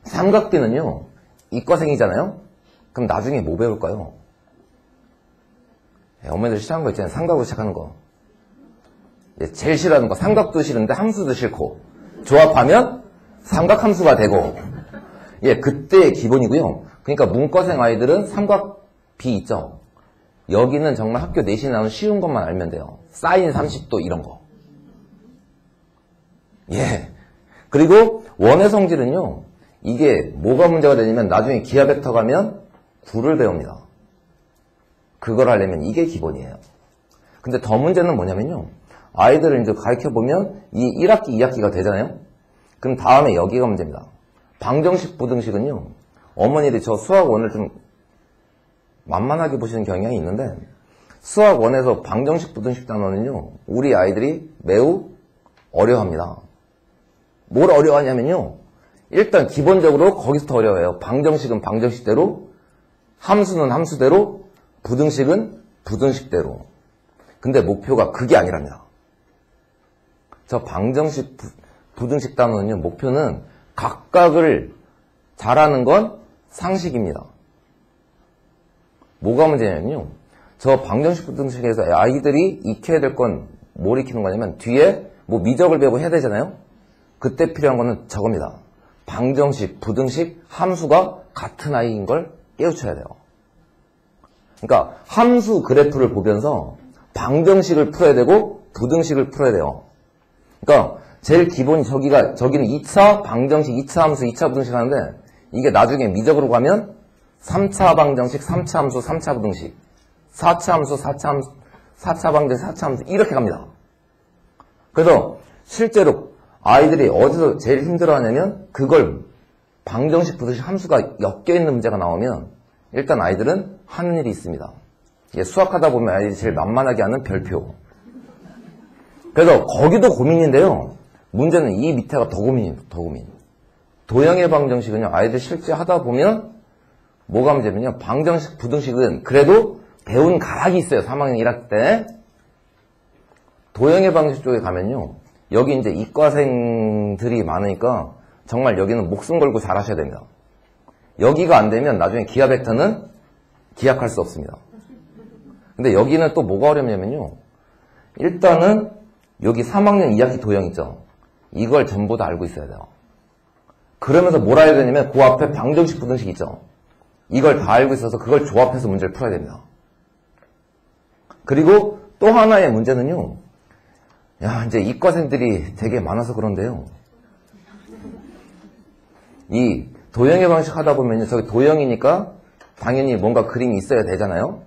삼각비는요. 이과생이잖아요. 그럼 나중에 뭐 배울까요? 어머니들 싫어하는 거 있잖아요. 삼각으로 시작하는 거. 제일 싫어하는 거 삼각도 싫은데 함수도 싫고 조합하면 삼각함수가 되고 그때의 기본이고요. 그러니까 문과생 아이들은 삼각비 있죠. 여기는 정말 학교 내신에 나오는 쉬운 것만 알면 돼요. 사인 30도 이런 거. 그리고 원의 성질은요. 이게 뭐가 문제가 되냐면 나중에 기하 벡터 가면 구를 배웁니다. 그걸 하려면 이게 기본이에요. 근데 더 문제는 뭐냐면요. 아이들을 이제 가르쳐보면 이 1학기, 2학기가 되잖아요. 그럼 다음에 여기가 문제입니다. 방정식, 부등식은요. 어머니들이 저 수학 1을 좀 만만하게 보시는 경향이 있는데 수학 1에서 방정식, 부등식 단원은요. 우리 아이들이 매우 어려워합니다. 뭘 어려워하냐면요. 일단 기본적으로 거기서부터 어려워요. 방정식은 방정식대로, 함수는 함수대로, 부등식은 부등식대로. 근데 목표가 그게 아니랍니다. 저 방정식, 부등식 단원은요. 목표는 각각을 잘하는 건 상식입니다. 뭐가 문제냐면요. 저 방정식, 부등식에서 아이들이 익혀야 될 건 뭘 익히는 거냐면 뒤에 뭐 미적을 배우고 해야 되잖아요. 그때 필요한 거는 저겁니다. 방정식, 부등식, 함수가 같은 아이인 걸 깨우쳐야 돼요. 그러니까 함수 그래프를 보면서 방정식을 풀어야 되고 부등식을 풀어야 돼요. 그러니까 제일 기본이 저기는 2차 방정식, 2차 함수, 2차 부등식 하는데 이게 나중에 미적으로 가면 3차 방정식, 3차 함수, 3차 부등식, 4차 함수, 4차 방정식, 4차 함수 이렇게 갑니다. 그래서 실제로 아이들이 어디서 제일 힘들어하냐면 그걸 방정식, 부등식, 함수가 엮여있는 문제가 나오면 일단 아이들은 하는 일이 있습니다. 수학하다 보면 아이들이 제일 만만하게 하는 별표. 그래서 거기도 고민인데요. 문제는 이 밑에가 더 고민이에요. 더 고민. 도형의 방정식은요. 아이들 실제 하다 보면 뭐가 문제냐면요. 방정식, 부등식은 그래도 배운 가락이 있어요. 3학년 1학기 때. 도형의 방정식 쪽에 가면요. 여기 이제 이과생들이 많으니까 정말 여기는 목숨 걸고 잘 하셔야 됩니다. 여기가 안 되면 나중에 기하 벡터는 기약할 수 없습니다. 근데 여기는 또 뭐가 어렵냐면요. 일단은 여기 3학년 2학기 도형 있죠. 이걸 전부 다 알고 있어야 돼요. 그러면서 뭘 알아야 되냐면 그 앞에 방정식, 부등식 있죠. 이걸 다 알고 있어서 그걸 조합해서 문제를 풀어야 됩니다. 그리고 또 하나의 문제는요. 이제 이과생들이 되게 많아서 그런데요. 이 도형의 방식 하다 보면요. 저기 도형이니까 당연히 뭔가 그림이 있어야 되잖아요.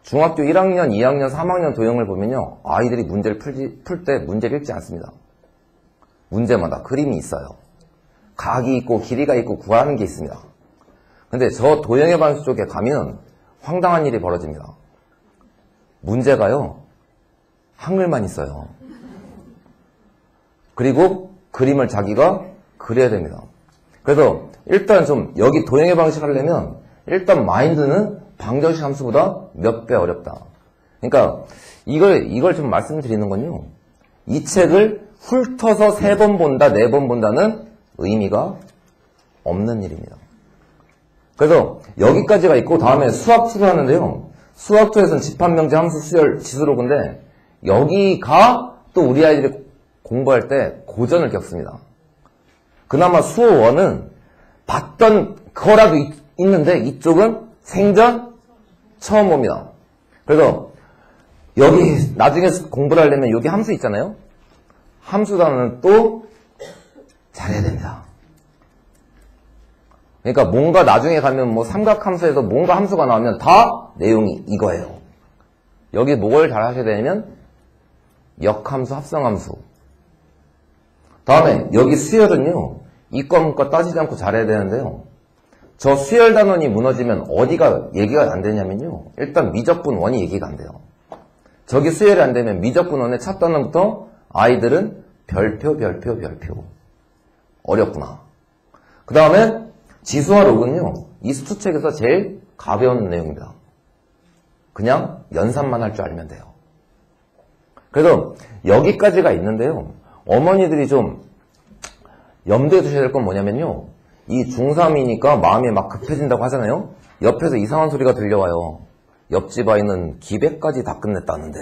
중학교 1학년, 2학년, 3학년 도형을 보면요. 아이들이 문제를 풀 때 문제를 읽지 않습니다. 문제마다 그림이 있어요. 각이 있고 길이가 있고 구하는 게 있습니다. 근데 저 도형의 방식 쪽에 가면 황당한 일이 벌어집니다. 문제가요. 한글만 있어요. 그리고 그림을 자기가 그려야 됩니다. 그래서 일단 좀 여기 도형의 방식 하려면 일단 마인드는 방정식 함수보다 몇 배 어렵다. 그러니까 이걸 좀 말씀드리는 건요. 이 책을 훑어서 3번 본다, 4번 본다는 의미가 없는 일입니다. 그래서 여기까지가 있고 다음에 수학2를 하는데요. 수학2에서는 집합명제, 함수, 수열, 지수로그인데 여기가 또 우리 아이들이 공부할 때 고전을 겪습니다. 그나마 수호 1은 봤던 거라도 있는데 이쪽은 생전 처음 봅니다. 그래서 여기 나중에 공부를 하려면 여기 함수 있잖아요. 함수 단어는 또 잘해야 됩니다. 그러니까 뭔가 나중에 가면 뭐 삼각함수에서 뭔가 함수가 나오면 다 내용이 이거예요. 여기 뭘 잘 하셔야 되냐면 역함수, 합성함수. 다음에 여기 수열은요. 이과 문과 따지지 않고 잘해야 되는데요. 저 수열 단원이 무너지면 어디가 얘기가 안 되냐면요. 일단 미적분 원이 얘기가 안 돼요. 저기 수열이 안 되면 미적분 원의 첫 단원부터 아이들은 별표. 어렵구나. 그 다음에 지수와 록은요. 이 수투책에서 제일 가벼운 내용입니다. 그냥 연산만 할 줄 알면 돼요. 그래서 여기까지가 있는데요. 어머니들이 좀 염두에 두셔야 될 건 뭐냐면요. 이 중3이니까 마음이 막 급해진다고 하잖아요. 옆에서 이상한 소리가 들려와요. 옆집 아이는 기백까지 다 끝냈다는데.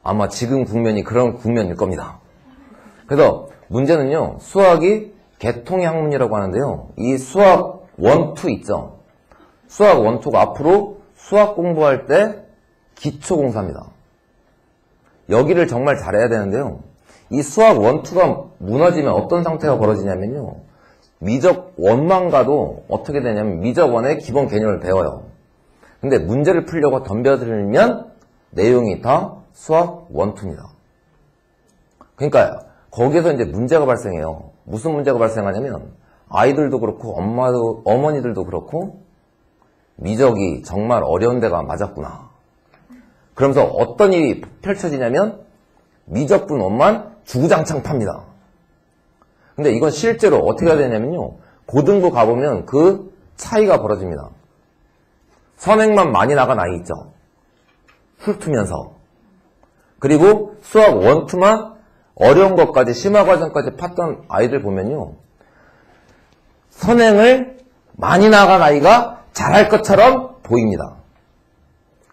아마 지금 국면이 그런 국면일 겁니다. 그래서 문제는요. 수학이 개통의 학문이라고 하는데요. 이 수학 1, 2 있죠. 수학 1, 2가 앞으로 수학 공부할 때 기초공사입니다. 여기를 정말 잘해야 되는데요. 이 수학 1, 2가 무너지면 어떤 상태가 벌어지냐면요. 미적 1만 가도 어떻게 되냐면 미적 1의 기본 개념을 배워요. 근데 문제를 풀려고 덤벼들면 내용이 다 수학 1, 2입니다. 그러니까 거기에서 이제 문제가 발생해요. 무슨 문제가 발생하냐면 아이들도 그렇고 어머니들도 그렇고 미적이 정말 어려운 데가 맞았구나. 그러면서 어떤 일이 펼쳐지냐면 미적분 원만 주구장창 팝니다. 근데 이건 실제로 어떻게 해야 되냐면요. 고등부 가보면 그 차이가 벌어집니다. 선행만 많이 나간 아이 있죠. 훑으면서. 그리고 수학 1, 2만 어려운 것까지 심화 과정까지 팠던 아이들 보면요. 선행을 많이 나간 아이가 잘할 것처럼 보입니다.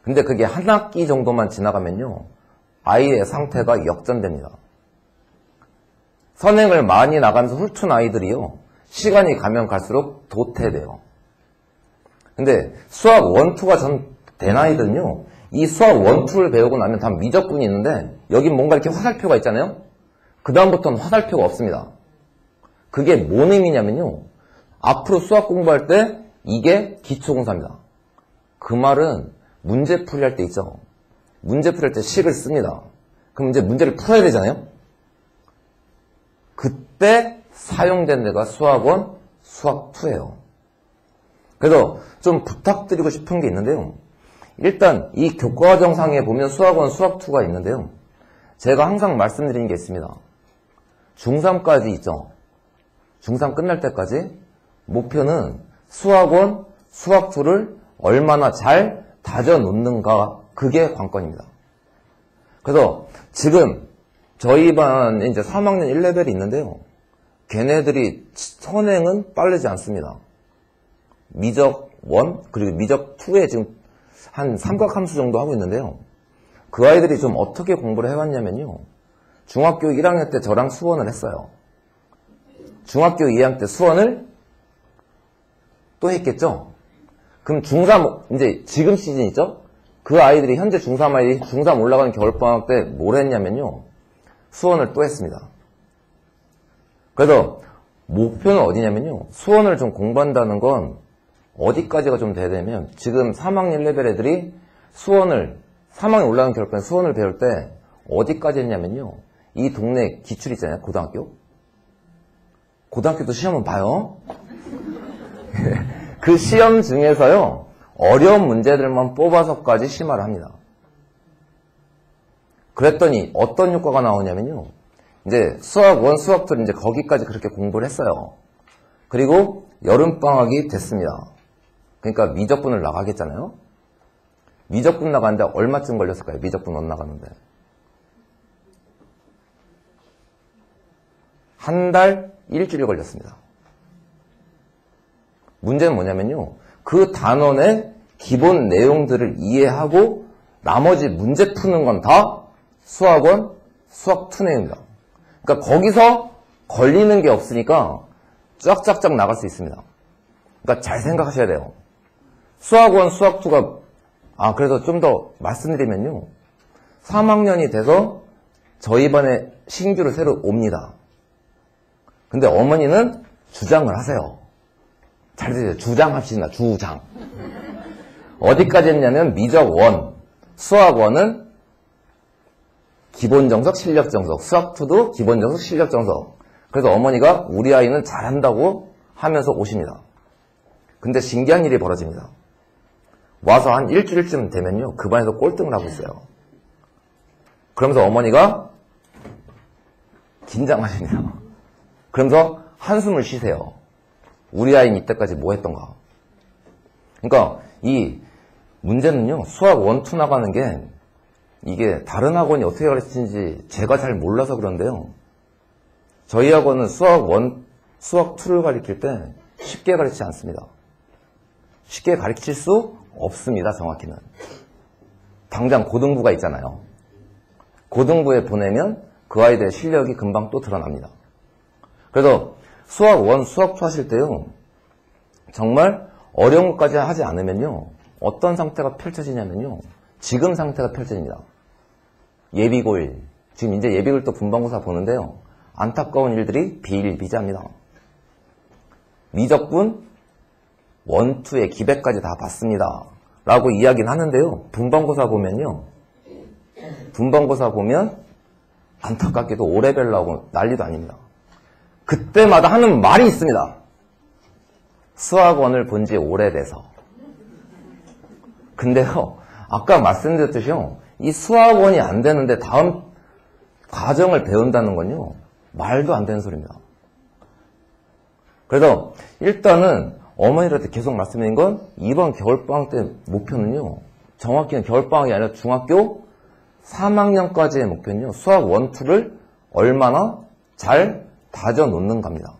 근데 그게 한 학기 정도만 지나가면요. 아이의 상태가 역전됩니다. 선행을 많이 나가면서 훑은 아이들이요. 시간이 가면 갈수록 도태돼요. 근데 수학 1, 2가 전 된 아이들은요. 이 수학 1, 2를 배우고 나면 다 미적분이 있는데 여긴 뭔가 이렇게 화살표가 있잖아요. 그 다음부터는 화살표가 없습니다. 그게 뭔 의미냐면요. 앞으로 수학 공부할 때 이게 기초공사입니다. 그 말은 문제풀이 할 때 있죠. 문제풀이 할 때 식을 씁니다. 그럼 이제 문제를 풀어야 되잖아요. 그때 사용된 데가 수학 1, 수학 2예요. 그래서 좀 부탁드리고 싶은 게 있는데요. 일단 이 교과과정상에 보면 수학 1, 수학 2가 있는데요. 제가 항상 말씀드리는 게 있습니다. 중3까지 있죠. 중3 끝날 때까지 목표는 수학 1, 수학 2를 얼마나 잘 다져놓는가, 그게 관건입니다. 그래서 지금 저희 반 이제 3학년 1레벨이 있는데요. 걔네들이 선행은 빠르지 않습니다. 미적 1 그리고 미적 2에 지금 한 삼각함수 정도 하고 있는데요. 그 아이들이 좀 어떻게 공부를 해왔냐면요. 중학교 1학년 때 저랑 수원을 했어요. 중학교 2학년 때 수원을 또 했겠죠? 그럼 중3, 이제 지금 시즌 있죠? 그 아이들이 현재 중3 아이들이 중3 올라가는 겨울방학 때 뭘 했냐면요. 수원을 또 했습니다. 그래서 목표는 어디냐면요. 수원을 좀 공부한다는 건 어디까지가 좀 돼야 되냐면 지금 3학년 레벨 애들이 수원을 3학년 올라가는 겨울방학 수원을 배울 때 어디까지 했냐면요. 이 동네 기출 있잖아요. 고등학교. 고등학교도 시험은 봐요. 그 시험 중에서요. 어려운 문제들만 뽑아서까지 심화를 합니다. 그랬더니 어떤 효과가 나오냐면요. 이제 수학 1, 수학 2를 이제 거기까지 그렇게 공부를 했어요. 그리고 여름방학이 됐습니다. 그러니까 미적분을 나가겠잖아요. 미적분 나가는데 얼마쯤 걸렸을까요? 미적분 1 나가는데. 한 달, 일주일 걸렸습니다. 문제는 뭐냐면요. 그 단원의 기본 내용들을 이해하고 나머지 문제 푸는 건 다 수학원, 수학2내입니다. 그러니까 거기서 걸리는 게 없으니까 쫙쫙쫙 나갈 수 있습니다. 그러니까 잘 생각하셔야 돼요. 수학원, 수학2가 그래서 좀 더 말씀드리면요. 3학년이 돼서 저희 반에 신규로 새로 옵니다. 근데 어머니는 주장을 하세요. 잘 들으세요. 주장합시다. 주장. 어디까지 했냐면 미적 1, 수학 1은 기본 정석, 실력 정석, 수학 2도 기본 정석, 실력 정석. 그래서 어머니가 우리 아이는 잘한다고 하면서 오십니다. 근데 신기한 일이 벌어집니다. 와서 한 일주일쯤 되면요, 그 반에서 꼴등을 하고 있어요. 그러면서 어머니가 긴장하십니다. 그러면서 한숨을 쉬세요. 우리 아이는 이때까지 뭐 했던가. 그러니까 이 문제는요, 수학 1, 2 나가는 게 이게 다른 학원이 어떻게 가르치는지 제가 잘 몰라서 그런데요. 저희 학원은 수학 1, 수학 2를 가르칠 때 쉽게 가르치지 않습니다. 쉽게 가르칠 수 없습니다, 정확히는. 당장 고등부가 있잖아요. 고등부에 보내면 그 아이들의 실력이 금방 또 드러납니다. 그래서 수학 1, 수학 2 하실 때요, 정말 어려운 것까지 하지 않으면요, 어떤 상태가 펼쳐지냐면요, 지금 상태가 펼쳐집니다. 예비고1. 지금 이제 예비고1 또 분반고사 보는데요, 안타까운 일들이 비일비재합니다. 미적분 1, 2의 기백까지 다 봤습니다. 라고 이야기는 하는데요, 분반고사 보면요, 분반고사 보면 안타깝게도 5레벨 나오고 난리도 아닙니다. 그때마다 하는 말이 있습니다. 수학원을 본 지 오래돼서. 근데요, 아까 말씀드렸듯이요, 이 수학원이 안 되는데 다음 과정을 배운다는 건요, 말도 안 되는 소리입니다. 그래서 일단은 어머니들한테 계속 말씀드린 건, 이번 겨울방학 때 목표는요, 정확히는 겨울방학이 아니라 중학교 3학년까지의 목표는요, 수학 1, 2를 얼마나 잘 다져놓는 겁니다.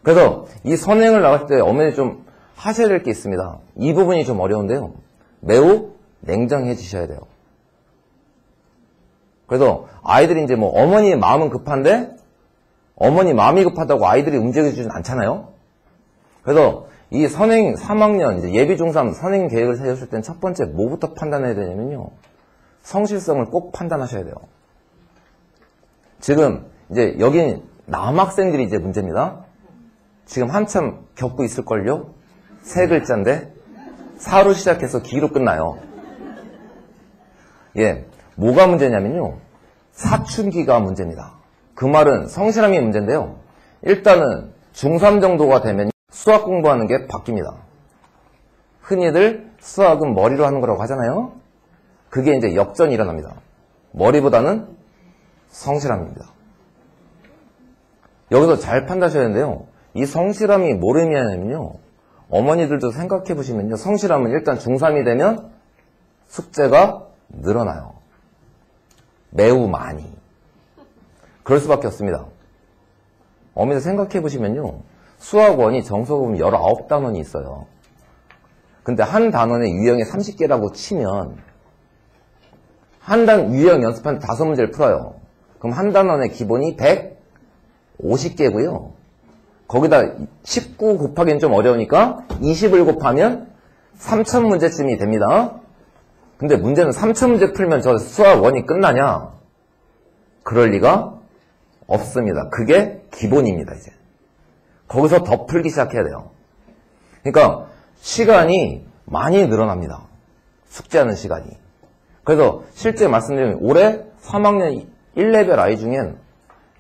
그래서 이 선행을 나갈 때 어머니 좀 하셔야 될 게 있습니다. 이 부분이 좀 어려운데요, 매우 냉정해지셔야 돼요. 그래서 아이들이 이제 뭐 어머니 마음은 급한데 어머니 마음이 급하다고 아이들이 움직여주진 않잖아요. 그래서 이 선행 3학년 이제 예비 중3 선행 계획을 세웠을 땐 첫 번째 뭐부터 판단해야 되냐면요, 성실성을 꼭 판단하셔야 돼요. 지금 이제 여기 남학생들이 이제 문제입니다. 지금 한참 겪고 있을걸요? 세 글자인데 사로 시작해서 기로 끝나요. 예, 뭐가 문제냐면요, 사춘기가 문제입니다. 그 말은 성실함이 문제인데요, 일단은 중3 정도가 되면 수학 공부하는 게 바뀝니다. 흔히들 수학은 머리로 하는 거라고 하잖아요. 그게 이제 역전이 일어납니다. 머리보다는 성실함입니다. 여기서 잘 판단하셔야 되는데요, 이 성실함이 뭘 의미하냐면요, 어머니들도 생각해 보시면요, 성실함은 일단 중3이 되면 숙제가 늘어나요. 매우 많이. 그럴 수밖에 없습니다. 어머니들 생각해 보시면요, 수학원이 정석으로 보면 19단원이 있어요. 근데 한 단원의 유형이 30개라고 치면 한 단 유형 연습한 5문제를 풀어요. 그럼 한 단원의 기본이 150개고요. 거기다 19 곱하기는 좀 어려우니까 20을 곱하면 3000문제쯤이 됩니다. 근데 문제는 3000문제 풀면 저 수학원이 끝나냐? 그럴 리가 없습니다. 그게 기본입니다, 이제. 거기서 더 풀기 시작해야 돼요. 그러니까 시간이 많이 늘어납니다. 숙제하는 시간이. 그래서 실제 말씀드리면 올해 3학년 1레벨 아이 중엔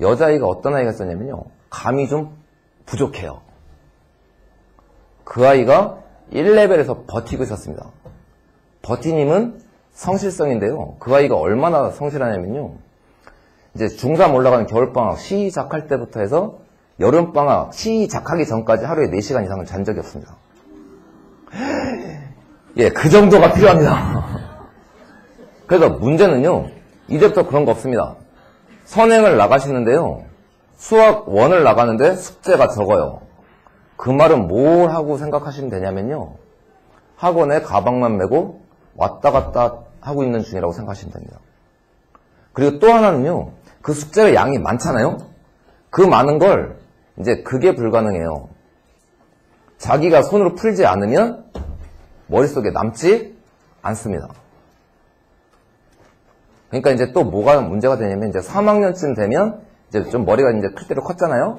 여자아이가 어떤 아이가 있었냐면요, 감이 좀 부족해요. 그 아이가 1레벨에서 버티고 있었습니다. 버티님은 성실성인데요, 그 아이가 얼마나 성실하냐면요, 이제 중3 올라가는 겨울방학 시작할 때부터 해서 여름방학 시작하기 전까지 하루에 4시간 이상은 잔 적이 없습니다. 예, 그 정도가 필요합니다. 그래서 문제는요, 이제부터 그런 거 없습니다. 선행을 나가시는데요, 수학 1을 나가는데 숙제가 적어요. 그 말은 뭘 하고 생각하시면 되냐면요, 학원에 가방만 메고 왔다 갔다 하고 있는 중이라고 생각하시면 됩니다. 그리고 또 하나는요, 그 숙제가 양이 많잖아요? 그 많은 걸 이제 그게 불가능해요. 자기가 손으로 풀지 않으면 머릿속에 남지 않습니다. 그러니까 이제 또 뭐가 문제가 되냐면 이제 3학년쯤 되면 이제 좀 머리가 이제 클 대로 컸잖아요?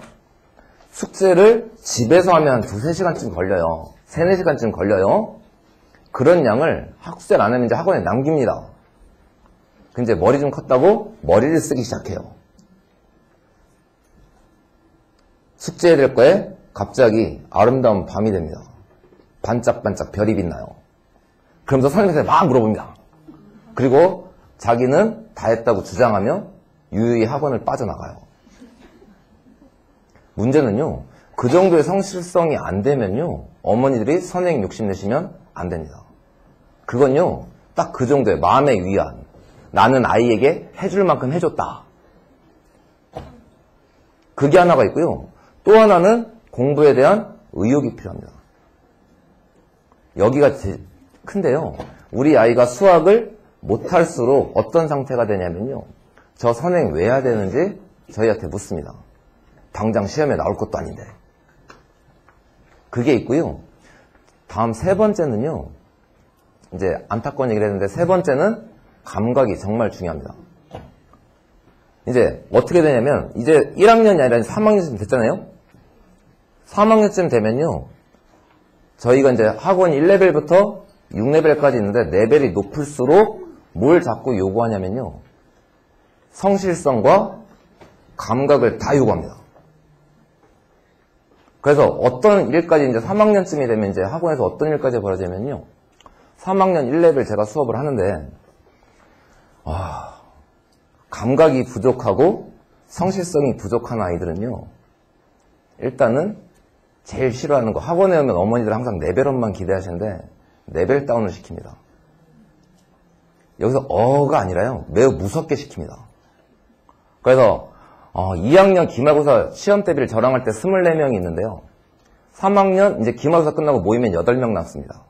숙제를 집에서 하면 2-3시간쯤 걸려요. 3-4시간쯤 걸려요. 그런 양을 학습제를 안 하면 이제 학원에 남깁니다. 근데 머리 좀 컸다고 머리를 쓰기 시작해요. 숙제해야 될 거에 갑자기 아름다운 밤이 됩니다. 반짝반짝 별이 빛나요. 그러면서 선생님한테 막 물어봅니다. 그리고 자기는 다 했다고 주장하며 유유히 학원을 빠져나가요. 문제는요, 그 정도의 성실성이 안 되면요, 어머니들이 선행 욕심내시면 안 됩니다. 그건요, 딱 그 정도의 마음의 위안. 나는 아이에게 해줄 만큼 해줬다. 그게 하나가 있고요. 또 하나는 공부에 대한 의욕이 필요합니다. 여기가 제일 큰데요. 우리 아이가 수학을 못할수록 어떤 상태가 되냐면요. 저 선행 왜 해야 되는지 저희한테 묻습니다. 당장 시험에 나올 것도 아닌데. 그게 있고요. 다음 3번째는요. 이제 안타까운 얘기를 했는데 3번째는 감각이 정말 중요합니다. 이제 어떻게 되냐면 이제 1학년이 아니라 3학년쯤 됐잖아요. 3학년쯤 되면요. 저희가 이제 학원 1레벨부터 6레벨까지 있는데 레벨이 높을수록 뭘 자꾸 요구하냐면요. 성실성과 감각을 다 요구합니다. 그래서 어떤 일까지 이제 3학년쯤이 되면 이제 학원에서 어떤 일까지 벌어지냐면요. 3학년 1레벨 제가 수업을 하는데 감각이 부족하고 성실성이 부족한 아이들은요. 일단은 제일 싫어하는 거, 학원에 오면 어머니들 항상 레벨업만 기대하시는데 레벨 다운을 시킵니다. 여기서 어가 아니라요. 매우 무섭게 시킵니다. 그래서 2학년 기말고사 시험 대비를 저랑 할 때 24명이 있는데요. 3학년 이제 기말고사 끝나고 모이면 8명 남습니다.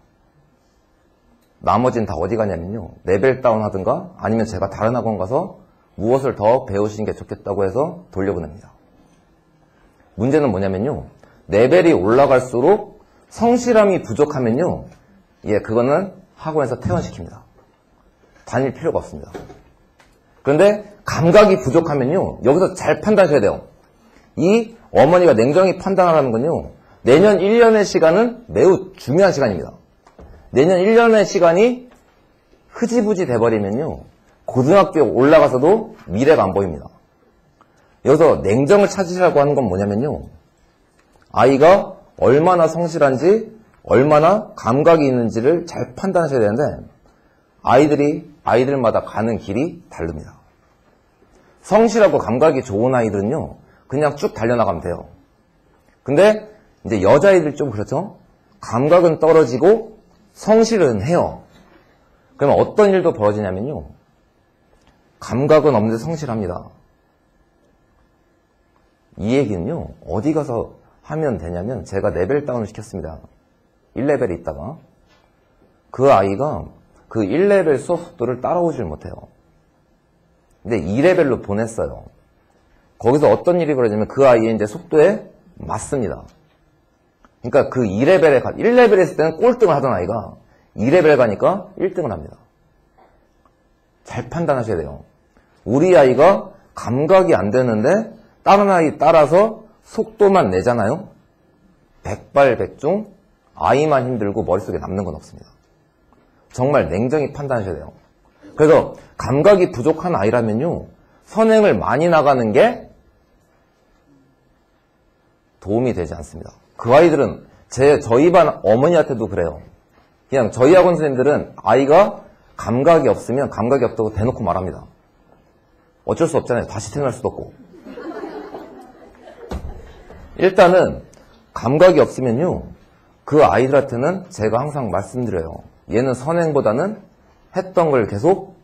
나머지는 다 어디 가냐면요. 레벨 다운 하든가 아니면 제가 다른 학원 가서 무엇을 더 배우시는 게 좋겠다고 해서 돌려보냅니다. 문제는 뭐냐면요. 레벨이 올라갈수록 성실함이 부족하면요. 그거는 학원에서 퇴원시킵니다. 다닐 필요가 없습니다. 그런데 감각이 부족하면요. 여기서 잘 판단하셔야 돼요. 이 어머니가 냉정히 판단하라는 건요. 내년 1년의 시간은 매우 중요한 시간입니다. 내년 1년의 시간이 흐지부지 돼버리면요. 고등학교에 올라가서도 미래가 안 보입니다. 여기서 냉정을 찾으시라고 하는 건 뭐냐면요. 아이가 얼마나 성실한지 얼마나 감각이 있는지를 잘 판단하셔야 되는데 아이들마다 가는 길이 다릅니다. 성실하고 감각이 좋은 아이들은요. 그냥 쭉 달려나가면 돼요. 근데 이제 여자아이들 좀 그렇죠? 감각은 떨어지고 성실은 해요. 그러면 어떤 일도 벌어지냐면요. 감각은 없는데 성실합니다. 이 얘기는요. 어디 가서 하면 되냐면 제가 레벨 다운을 시켰습니다. 1레벨에 있다가 그 아이가 그 1레벨 수업 속도를 따라오질 못해요. 근데 2레벨로 보냈어요. 거기서 어떤 일이 벌어지냐면 그 아이의 이제 속도에 맞습니다. 그러니까 그 1레벨에 있을 때는 꼴등을 하던 아이가 2레벨 가니까 1등을 합니다. 잘 판단하셔야 돼요. 우리 아이가 감각이 안 되는데 다른 아이 따라서 속도만 내잖아요. 백발백중 아이만 힘들고 머릿속에 남는 건 없습니다. 정말 냉정히 판단하셔야 돼요. 그래서 감각이 부족한 아이라면요. 선행을 많이 나가는 게 도움이 되지 않습니다. 그 아이들은 저희 반 어머니한테도 그래요. 그냥 저희 학원 선생님들은 아이가 감각이 없으면 감각이 없다고 대놓고 말합니다. 어쩔 수 없잖아요. 다시 태어날 수도 없고. 일단은 감각이 없으면요. 그 아이들한테는 제가 항상 말씀드려요. 얘는 선행보다는 했던 걸 계속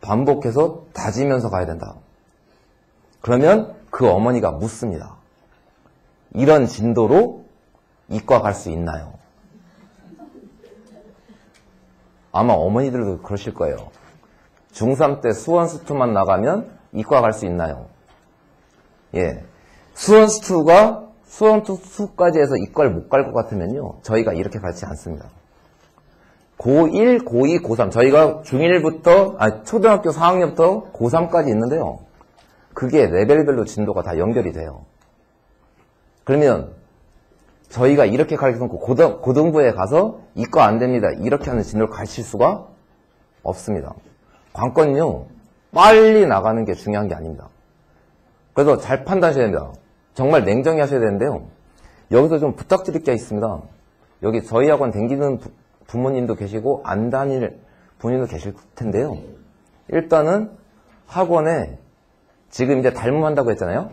반복해서 다지면서 가야 된다. 그러면 그 어머니가 묻습니다. 이런 진도로 이과 갈 수 있나요? 아마 어머니들도 그러실 거예요. 중3 때 수원수투만 나가면 이과 갈 수 있나요? 예. 수원수투가 수원수투까지 해서 이과를 못 갈 것 같으면요. 저희가 이렇게 가르치지 않습니다. 고1, 고2, 고3. 저희가 중1부터, 초등학교 4학년부터 고3까지 있는데요. 그게 레벨별로 진도가 다 연결이 돼요. 그러면 저희가 이렇게 가르쳐놓고 고등부에 가서 이과 안 됩니다. 이렇게 하는 진도를 가르칠 수가 없습니다. 관건은요. 빨리 나가는 게 중요한 게 아닙니다. 그래서 잘 판단하셔야 됩니다. 정말 냉정히 하셔야 되는데요. 여기서 좀 부탁드릴 게 있습니다. 여기 저희 학원 댕기는 부모님도 계시고 안 다닐 부모님도 계실 텐데요. 일단은 학원에 지금 이제 닮음한다고 했잖아요.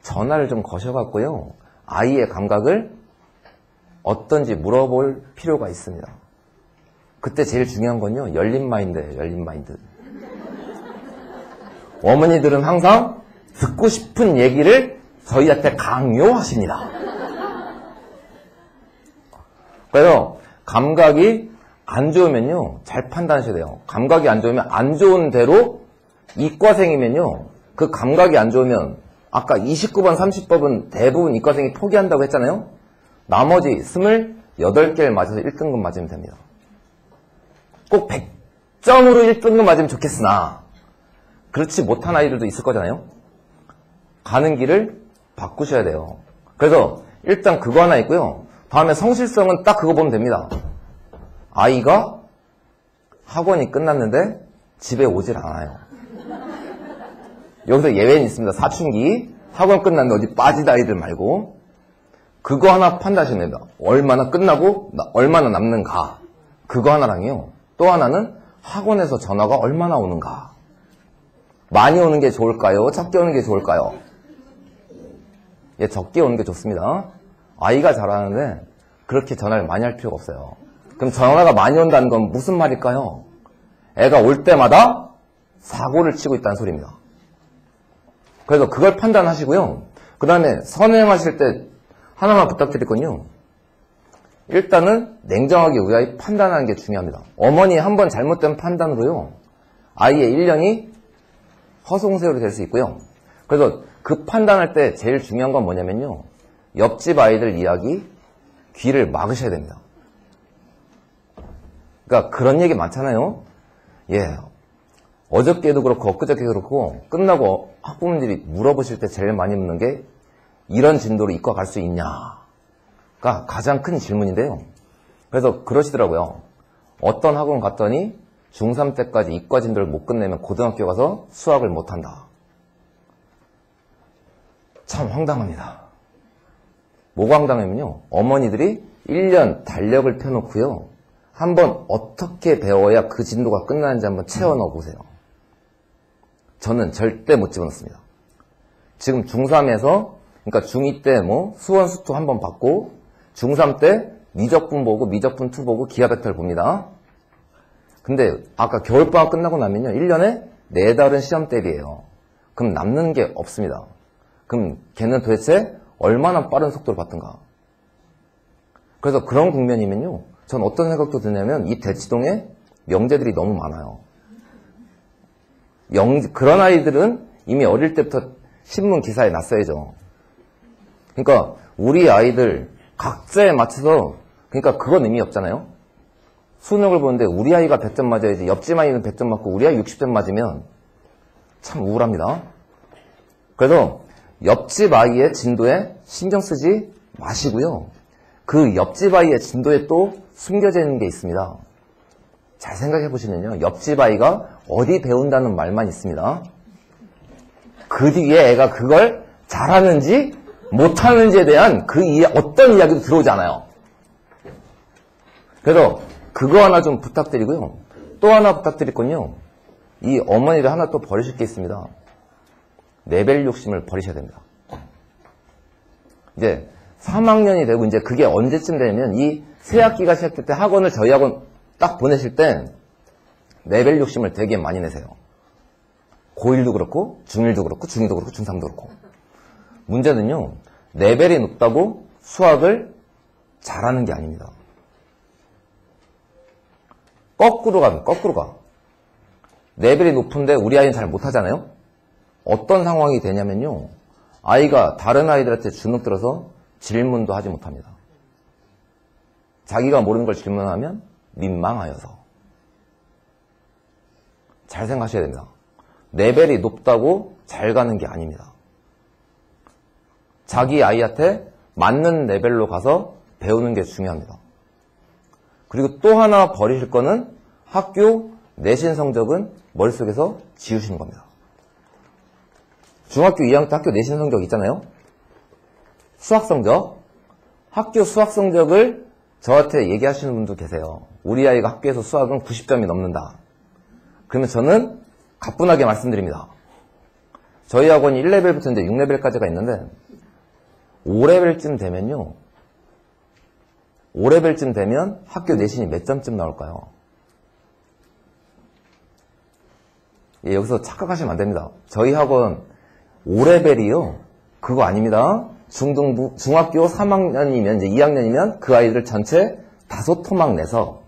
전화를 좀 거셔갖고요. 아이의 감각을 어떤지 물어볼 필요가 있습니다. 그때 제일 중요한 건요. 열린 마인드예요. 열린 마인드. 어머니들은 항상 듣고 싶은 얘기를 저희한테 강요하십니다. 그래서 감각이 안 좋으면요. 잘 판단하셔야 돼요. 감각이 안 좋으면 안 좋은 대로 이과생이면요. 그 감각이 안 좋으면 아까 29번, 30번은 대부분 이과생이 포기한다고 했잖아요. 나머지 28개를 맞아서 1등급 맞으면 됩니다. 꼭 100점으로 1등급 맞으면 좋겠으나 그렇지 못한 아이들도 있을 거잖아요. 가는 길을 바꾸셔야 돼요. 그래서 일단 그거 하나 있고요. 다음에 성실성은 딱 그거 보면 됩니다. 아이가 학원이 끝났는데 집에 오질 않아요. 여기서 예외는 있습니다. 사춘기 학원 끝났는데 어디 빠진 아이들 말고 그거 하나 판단하셔야 됩니다. 얼마나 끝나고 얼마나 남는가. 그거 하나랑요. 또 하나는 학원에서 전화가 얼마나 오는가. 많이 오는 게 좋을까요? 적게 오는 게 좋을까요? 예, 적게 오는 게 좋습니다. 아이가 잘하는데 그렇게 전화를 많이 할 필요가 없어요. 그럼 전화가 많이 온다는 건 무슨 말일까요? 애가 올 때마다 사고를 치고 있다는 소리입니다. 그래서 그걸 판단하시고요. 그 다음에 선행하실 때 하나만 부탁드릴 건요. 일단은 냉정하게 우리 아이 판단하는 게 중요합니다. 어머니 한번 잘못된 판단으로요. 아이의 1년이 허송세월이 될 수 있고요. 그래서 그 판단할 때 제일 중요한 건 뭐냐면요. 옆집 아이들 이야기 귀를 막으셔야 됩니다. 그러니까 그런 얘기 많잖아요. 예. 어저께도 그렇고 엊그저께도 그렇고 끝나고 학부모님들이 물어보실 때 제일 많이 묻는 게 이런 진도로 이과 갈 수 있냐가 가장 큰 질문인데요. 그래서 그러시더라고요. 어떤 학원 갔더니 중3 때까지 이과 진도를 못 끝내면 고등학교 가서 수학을 못한다. 참 황당합니다. 뭐가 황당하면요. 어머니들이 1년 달력을 펴놓고요. 한번 어떻게 배워야 그 진도가 끝나는지 한번 채워넣어 보세요. 저는 절대 못 집어넣습니다. 지금 중3에서 그러니까 중2 때 뭐 수원수투 한번 받고 중3 때 미적분 보고 미적분 2 보고 기하벡터를 봅니다. 근데 아까 겨울방학 끝나고 나면요. 1년에 4달은 시험 대비예요. 그럼 남는 게 없습니다. 그럼 걔는 도대체 얼마나 빠른 속도로 받든가. 그래서 그런 국면이면요. 전 어떤 생각도 드냐면 이 대치동에 명제들이 너무 많아요. 그런 아이들은 이미 어릴 때부터 신문 기사에 났어야죠. 그러니까 우리 아이들 각자에 맞춰서 그러니까 그건 의미 없잖아요. 수능을 보는데 우리 아이가 100점 맞아야지 옆집 아이는 100점 맞고 우리 아이 60점 맞으면 참 우울합니다. 그래서 옆집 아이의 진도에 신경 쓰지 마시고요. 그 옆집 아이의 진도에 또 숨겨져 있는 게 있습니다. 잘 생각해 보시면요. 옆집 아이가 어디 배운다는 말만 있습니다. 그 뒤에 애가 그걸 잘하는지 못하는지에 대한 그 어떤 이야기도 들어오지 않아요. 그래서 그거 하나 좀 부탁드리고요. 또 하나 부탁드릴 건요. 이 어머니를 하나 또 버리실 게 있습니다. 레벨 욕심을 버리셔야 됩니다. 이제 3학년이 되고 이제 그게 언제쯤 되냐면 이 새 학기가 시작될 때 학원을 저희 학원 딱 보내실 때 레벨 욕심을 되게 많이 내세요. 고1도 그렇고 중1도 그렇고 중2도 그렇고 중3도 그렇고. 문제는요. 레벨이 높다고 수학을 잘하는 게 아닙니다. 거꾸로 가면 거꾸로 가. 레벨이 높은데 우리 아이는 잘 못하잖아요. 어떤 상황이 되냐면요. 아이가 다른 아이들한테 주눅 들어서 질문도 하지 못합니다. 자기가 모르는 걸 질문하면 민망하여서. 잘 생각하셔야 됩니다. 레벨이 높다고 잘 가는 게 아닙니다. 자기 아이한테 맞는 레벨로 가서 배우는 게 중요합니다. 그리고 또 하나 버리실 거는 학교 내신 성적은 머릿속에서 지우시는 겁니다. 중학교 2학년 때 학교 내신 성적 있잖아요. 수학 성적. 학교 수학 성적을 저한테 얘기하시는 분도 계세요. 우리 아이가 학교에서 수학은 90점이 넘는다. 그러면 저는 가뿐하게 말씀드립니다. 저희 학원이 1레벨부터 이제 6레벨까지가 있는데 5레벨쯤 되면요. 5레벨쯤 되면 학교 내신이 몇 점쯤 나올까요? 예, 여기서 착각하시면 안 됩니다. 저희 학원 5레벨이요. 그거 아닙니다. 중학교 3학년이면 이제 2학년이면 그 아이들 전체 5토막 내서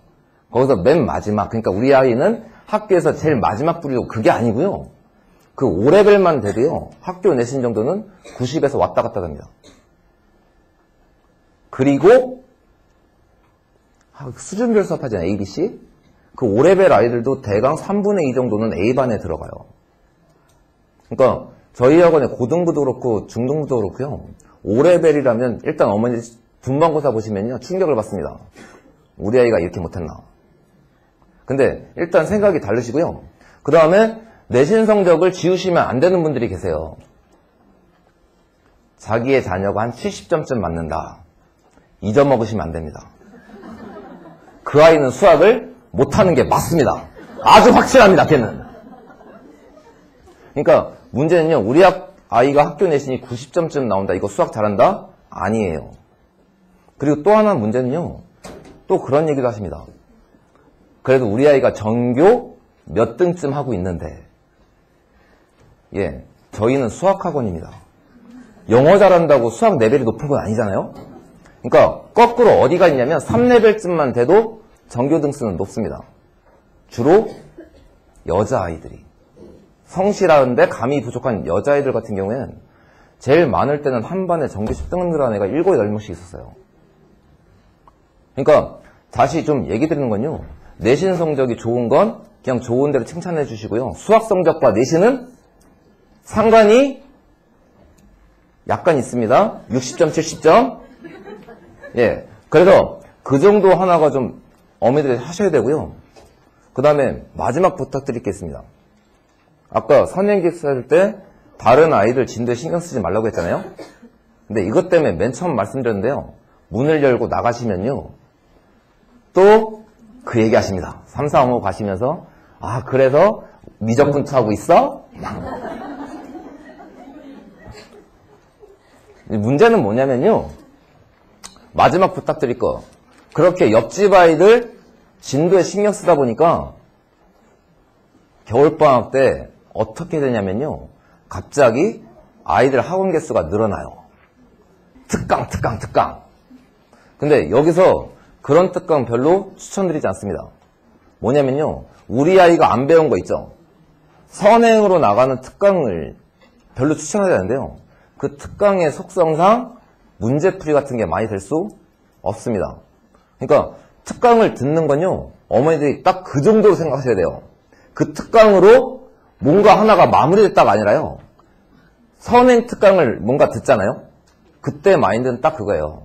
거기서 맨 마지막, 그러니까 우리 아이는 학교에서 제일 마지막 부리고 그게 아니고요. 그 5레벨만 돼도요. 학교 내신 정도는 90에서 왔다 갔다 합니다. 그리고 수준별 수업하잖아요. A, B, C. 그 5레벨 아이들도 대강 3분의 2 정도는 A반에 들어가요. 그러니까 저희 학원에 고등부도 그렇고 중등부도 그렇고요. 5레벨이라면 일단 어머니 분반고사 보시면요. 충격을 받습니다. 우리 아이가 이렇게 못했나. 근데 일단 생각이 다르시고요. 그 다음에 내신 성적을 지우시면 안 되는 분들이 계세요. 자기의 자녀가 한 70점쯤 맞는다. 잊어먹으시면 안 됩니다. 그 아이는 수학을 못하는 게 맞습니다. 아주 확실합니다. 걔는. 그러니까 문제는요. 우리 아이가 학교 내신이 90점쯤 나온다. 이거 수학 잘한다? 아니에요. 그리고 또 하나 문제는요. 또 그런 얘기도 하십니다. 그래도 우리 아이가 전교 몇 등쯤 하고 있는데 예, 저희는 수학학원입니다. 영어 잘한다고 수학 레벨이 높은 건 아니잖아요. 그러니까 거꾸로 어디가 있냐면 3레벨쯤만 돼도 전교 등수는 높습니다. 주로 여자아이들이. 성실한데 감이 부족한 여자아이들 같은 경우에는 제일 많을 때는 한 반에 전교 10등 들어간 애가 7, 8명씩 있었어요. 그러니까 다시 좀 얘기 드리는 건요. 내신 성적이 좋은 건 그냥 좋은 대로 칭찬해 주시고요. 수학 성적과 내신은 상관이 약간 있습니다. 60점, 70점. 예. 그래서 그 정도 하나가 좀 어머니들이 하셔야 되고요. 그 다음에 마지막 부탁드릴 게 있습니다. 아까 선행기사 할 때 다른 아이들 진도에 신경 쓰지 말라고 했잖아요. 근데 이것 때문에 맨 처음 말씀드렸는데요. 문을 열고 나가시면요. 또 그 얘기 하십니다. 3, 4, 5 가시면서 아 그래서 미적분투하고 있어? 문제는 뭐냐면요. 마지막 부탁드릴 거. 그렇게 옆집 아이들 진도에 신경 쓰다 보니까 겨울방학 때 어떻게 되냐면요. 갑자기 아이들 학원 개수가 늘어나요. 특강. 근데 여기서 그런 특강 별로 추천드리지 않습니다. 뭐냐면요. 우리 아이가 안 배운 거 있죠. 선행으로 나가는 특강을 별로 추천하지 않는데요. 그 특강의 속성상 문제풀이 같은 게 많이 될 수 없습니다. 그러니까 특강을 듣는 건요. 어머니들이 딱 그 정도로 생각하셔야 돼요. 그 특강으로 뭔가 하나가 마무리됐다가 아니라요. 선행 특강을 뭔가 듣잖아요. 그때 마인드는 딱 그거예요.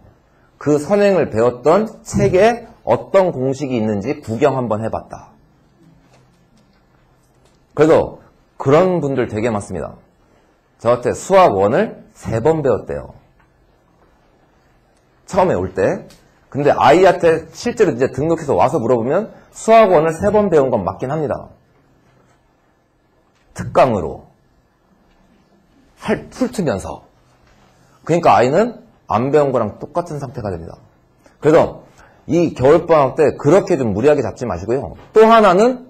그 선행을 배웠던 책에 어떤 공식이 있는지 구경 한번 해봤다. 그래서 그런 분들 되게 많습니다. 저한테 수학 1을 3번 배웠대요. 처음에 올 때. 근데 아이한테 실제로 이제 등록해서 와서 물어보면 수학 1을 3번 배운 건 맞긴 합니다. 특강으로. 훑으면서. 그러니까 아이는 안 배운 거랑 똑같은 상태가 됩니다. 그래서 이 겨울방학 때 그렇게 좀 무리하게 잡지 마시고요. 또 하나는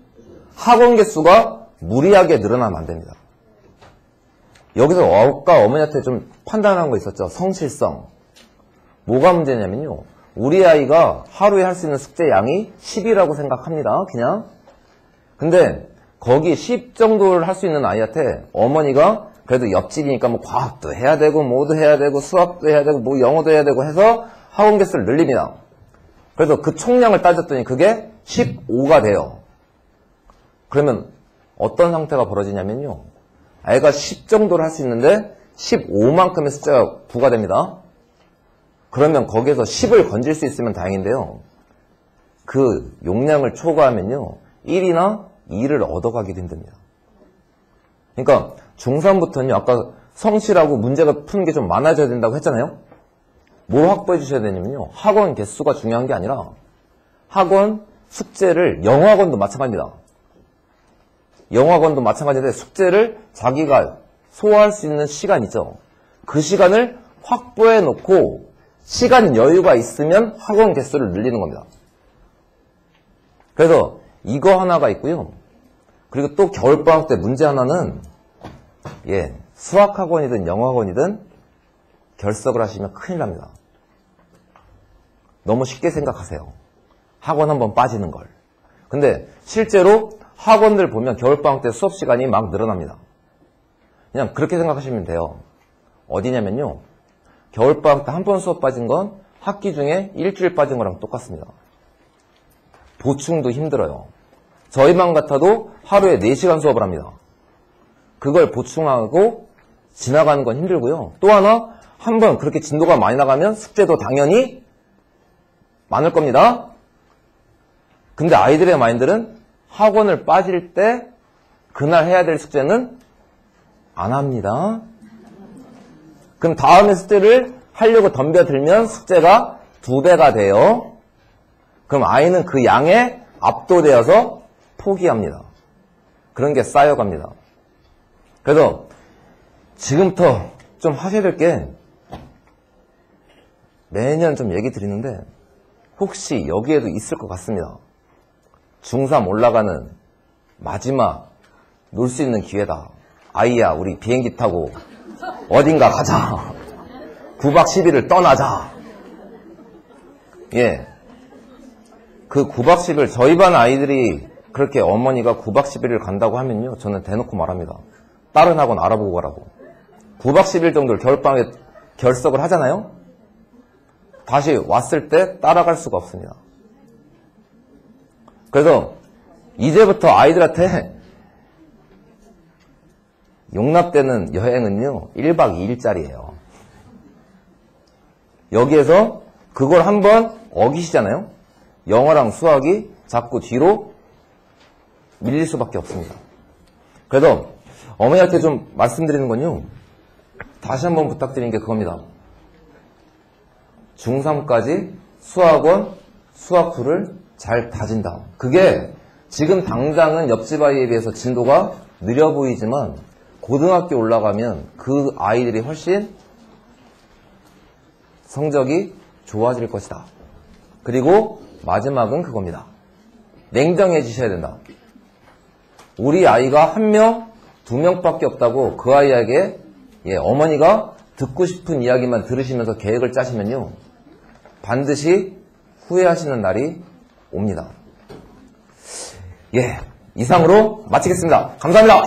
학원 개수가 무리하게 늘어나면 안 됩니다. 여기서 아까 어머니한테 좀 판단한 거 있었죠. 성실성. 뭐가 문제냐면요. 우리 아이가 하루에 할 수 있는 숙제 양이 10이라고 생각합니다. 그냥. 근데 거기 10 정도를 할 수 있는 아이한테 어머니가 그래도 옆집이니까 뭐 과학도 해야 되고 뭐도 해야 되고 수학도 해야 되고 뭐 영어도 해야 되고 해서 학원 개수를 늘립니다. 그래서 그 총량을 따졌더니 그게 15가 돼요. 그러면 어떤 상태가 벌어지냐면요. 아이가 10 정도를 할 수 있는데 15만큼의 숫자가 부과됩니다. 그러면 거기에서 10을 건질 수 있으면 다행인데요. 그 용량을 초과하면요. 1이나 2를 얻어가기도 힘듭니다. 그러니까 중3부터는요. 아까 성실하고 문제가 푸는 게 좀 많아져야 된다고 했잖아요. 뭘 확보해 주셔야 되냐면요. 학원 개수가 중요한 게 아니라 학원 숙제를 영어학원도 마찬가지입니다. 영어학원도 마찬가지인데 숙제를 자기가 소화할 수 있는 시간 있죠. 그 시간을 확보해 놓고 시간 여유가 있으면 학원 개수를 늘리는 겁니다. 그래서 이거 하나가 있고요. 그리고 또 겨울방학 때 문제 하나는 수학학원이든 영어학원이든 결석을 하시면 큰일 납니다. 너무 쉽게 생각하세요. 학원 한번 빠지는 걸. 근데 실제로 학원들 보면 겨울방학 때 수업 시간이 막 늘어납니다. 그냥 그렇게 생각하시면 돼요. 어디냐면요. 겨울방학 때 한 번 수업 빠진 건 학기 중에 일주일 빠진 거랑 똑같습니다. 보충도 힘들어요. 저희만 같아도 하루에 4시간 수업을 합니다. 그걸 보충하고 지나가는 건 힘들고요. 또 하나, 한 번 그렇게 진도가 많이 나가면 숙제도 당연히 많을 겁니다. 근데 아이들의 마인드는 학원을 빠질 때 그날 해야 될 숙제는 안 합니다. 그럼 다음에 숙제를 하려고 덤벼들면 숙제가 2배가 돼요. 그럼 아이는 그 양에 압도되어서 포기합니다. 그런 게 쌓여갑니다. 그래서 지금부터 좀 하셔야 될 게 매년 좀 얘기 드리는데 혹시 여기에도 있을 것 같습니다. 중3 올라가는 마지막 놀 수 있는 기회다. 아이야, 우리 비행기 타고 어딘가 가자. 9박 10일을 떠나자. 그 9박 10일 저희 반 아이들이 그렇게 어머니가 9박 10일을 간다고 하면요. 저는 대놓고 말합니다. 다른 학원 알아보고 가라고. 9박 10일 정도를 겨울방학에 결석을 하잖아요. 다시 왔을 때 따라갈 수가 없습니다. 그래서 이제부터 아이들한테 용납되는 여행은요. 1박 2일짜리예요. 여기에서 그걸 한번 어기시잖아요. 영어랑 수학이 자꾸 뒤로 밀릴 수밖에 없습니다. 그래서 어머니한테 좀 말씀드리는 건요. 다시 한번 부탁드리는 게 그겁니다. 중3까지 수학원, 수학부를 잘 다진다. 그게 지금 당장은 옆집 아이에 비해서 진도가 느려 보이지만 고등학교 올라가면 그 아이들이 훨씬 성적이 좋아질 것이다. 그리고 마지막은 그겁니다. 냉정해지셔야 된다. 우리 아이가 1명, 2명밖에 없다고 그 아이에게 어머니가 듣고 싶은 이야기만 들으시면서 계획을 짜시면요. 반드시 후회하시는 날이 옵니다. 이상으로 마치겠습니다. 감사합니다.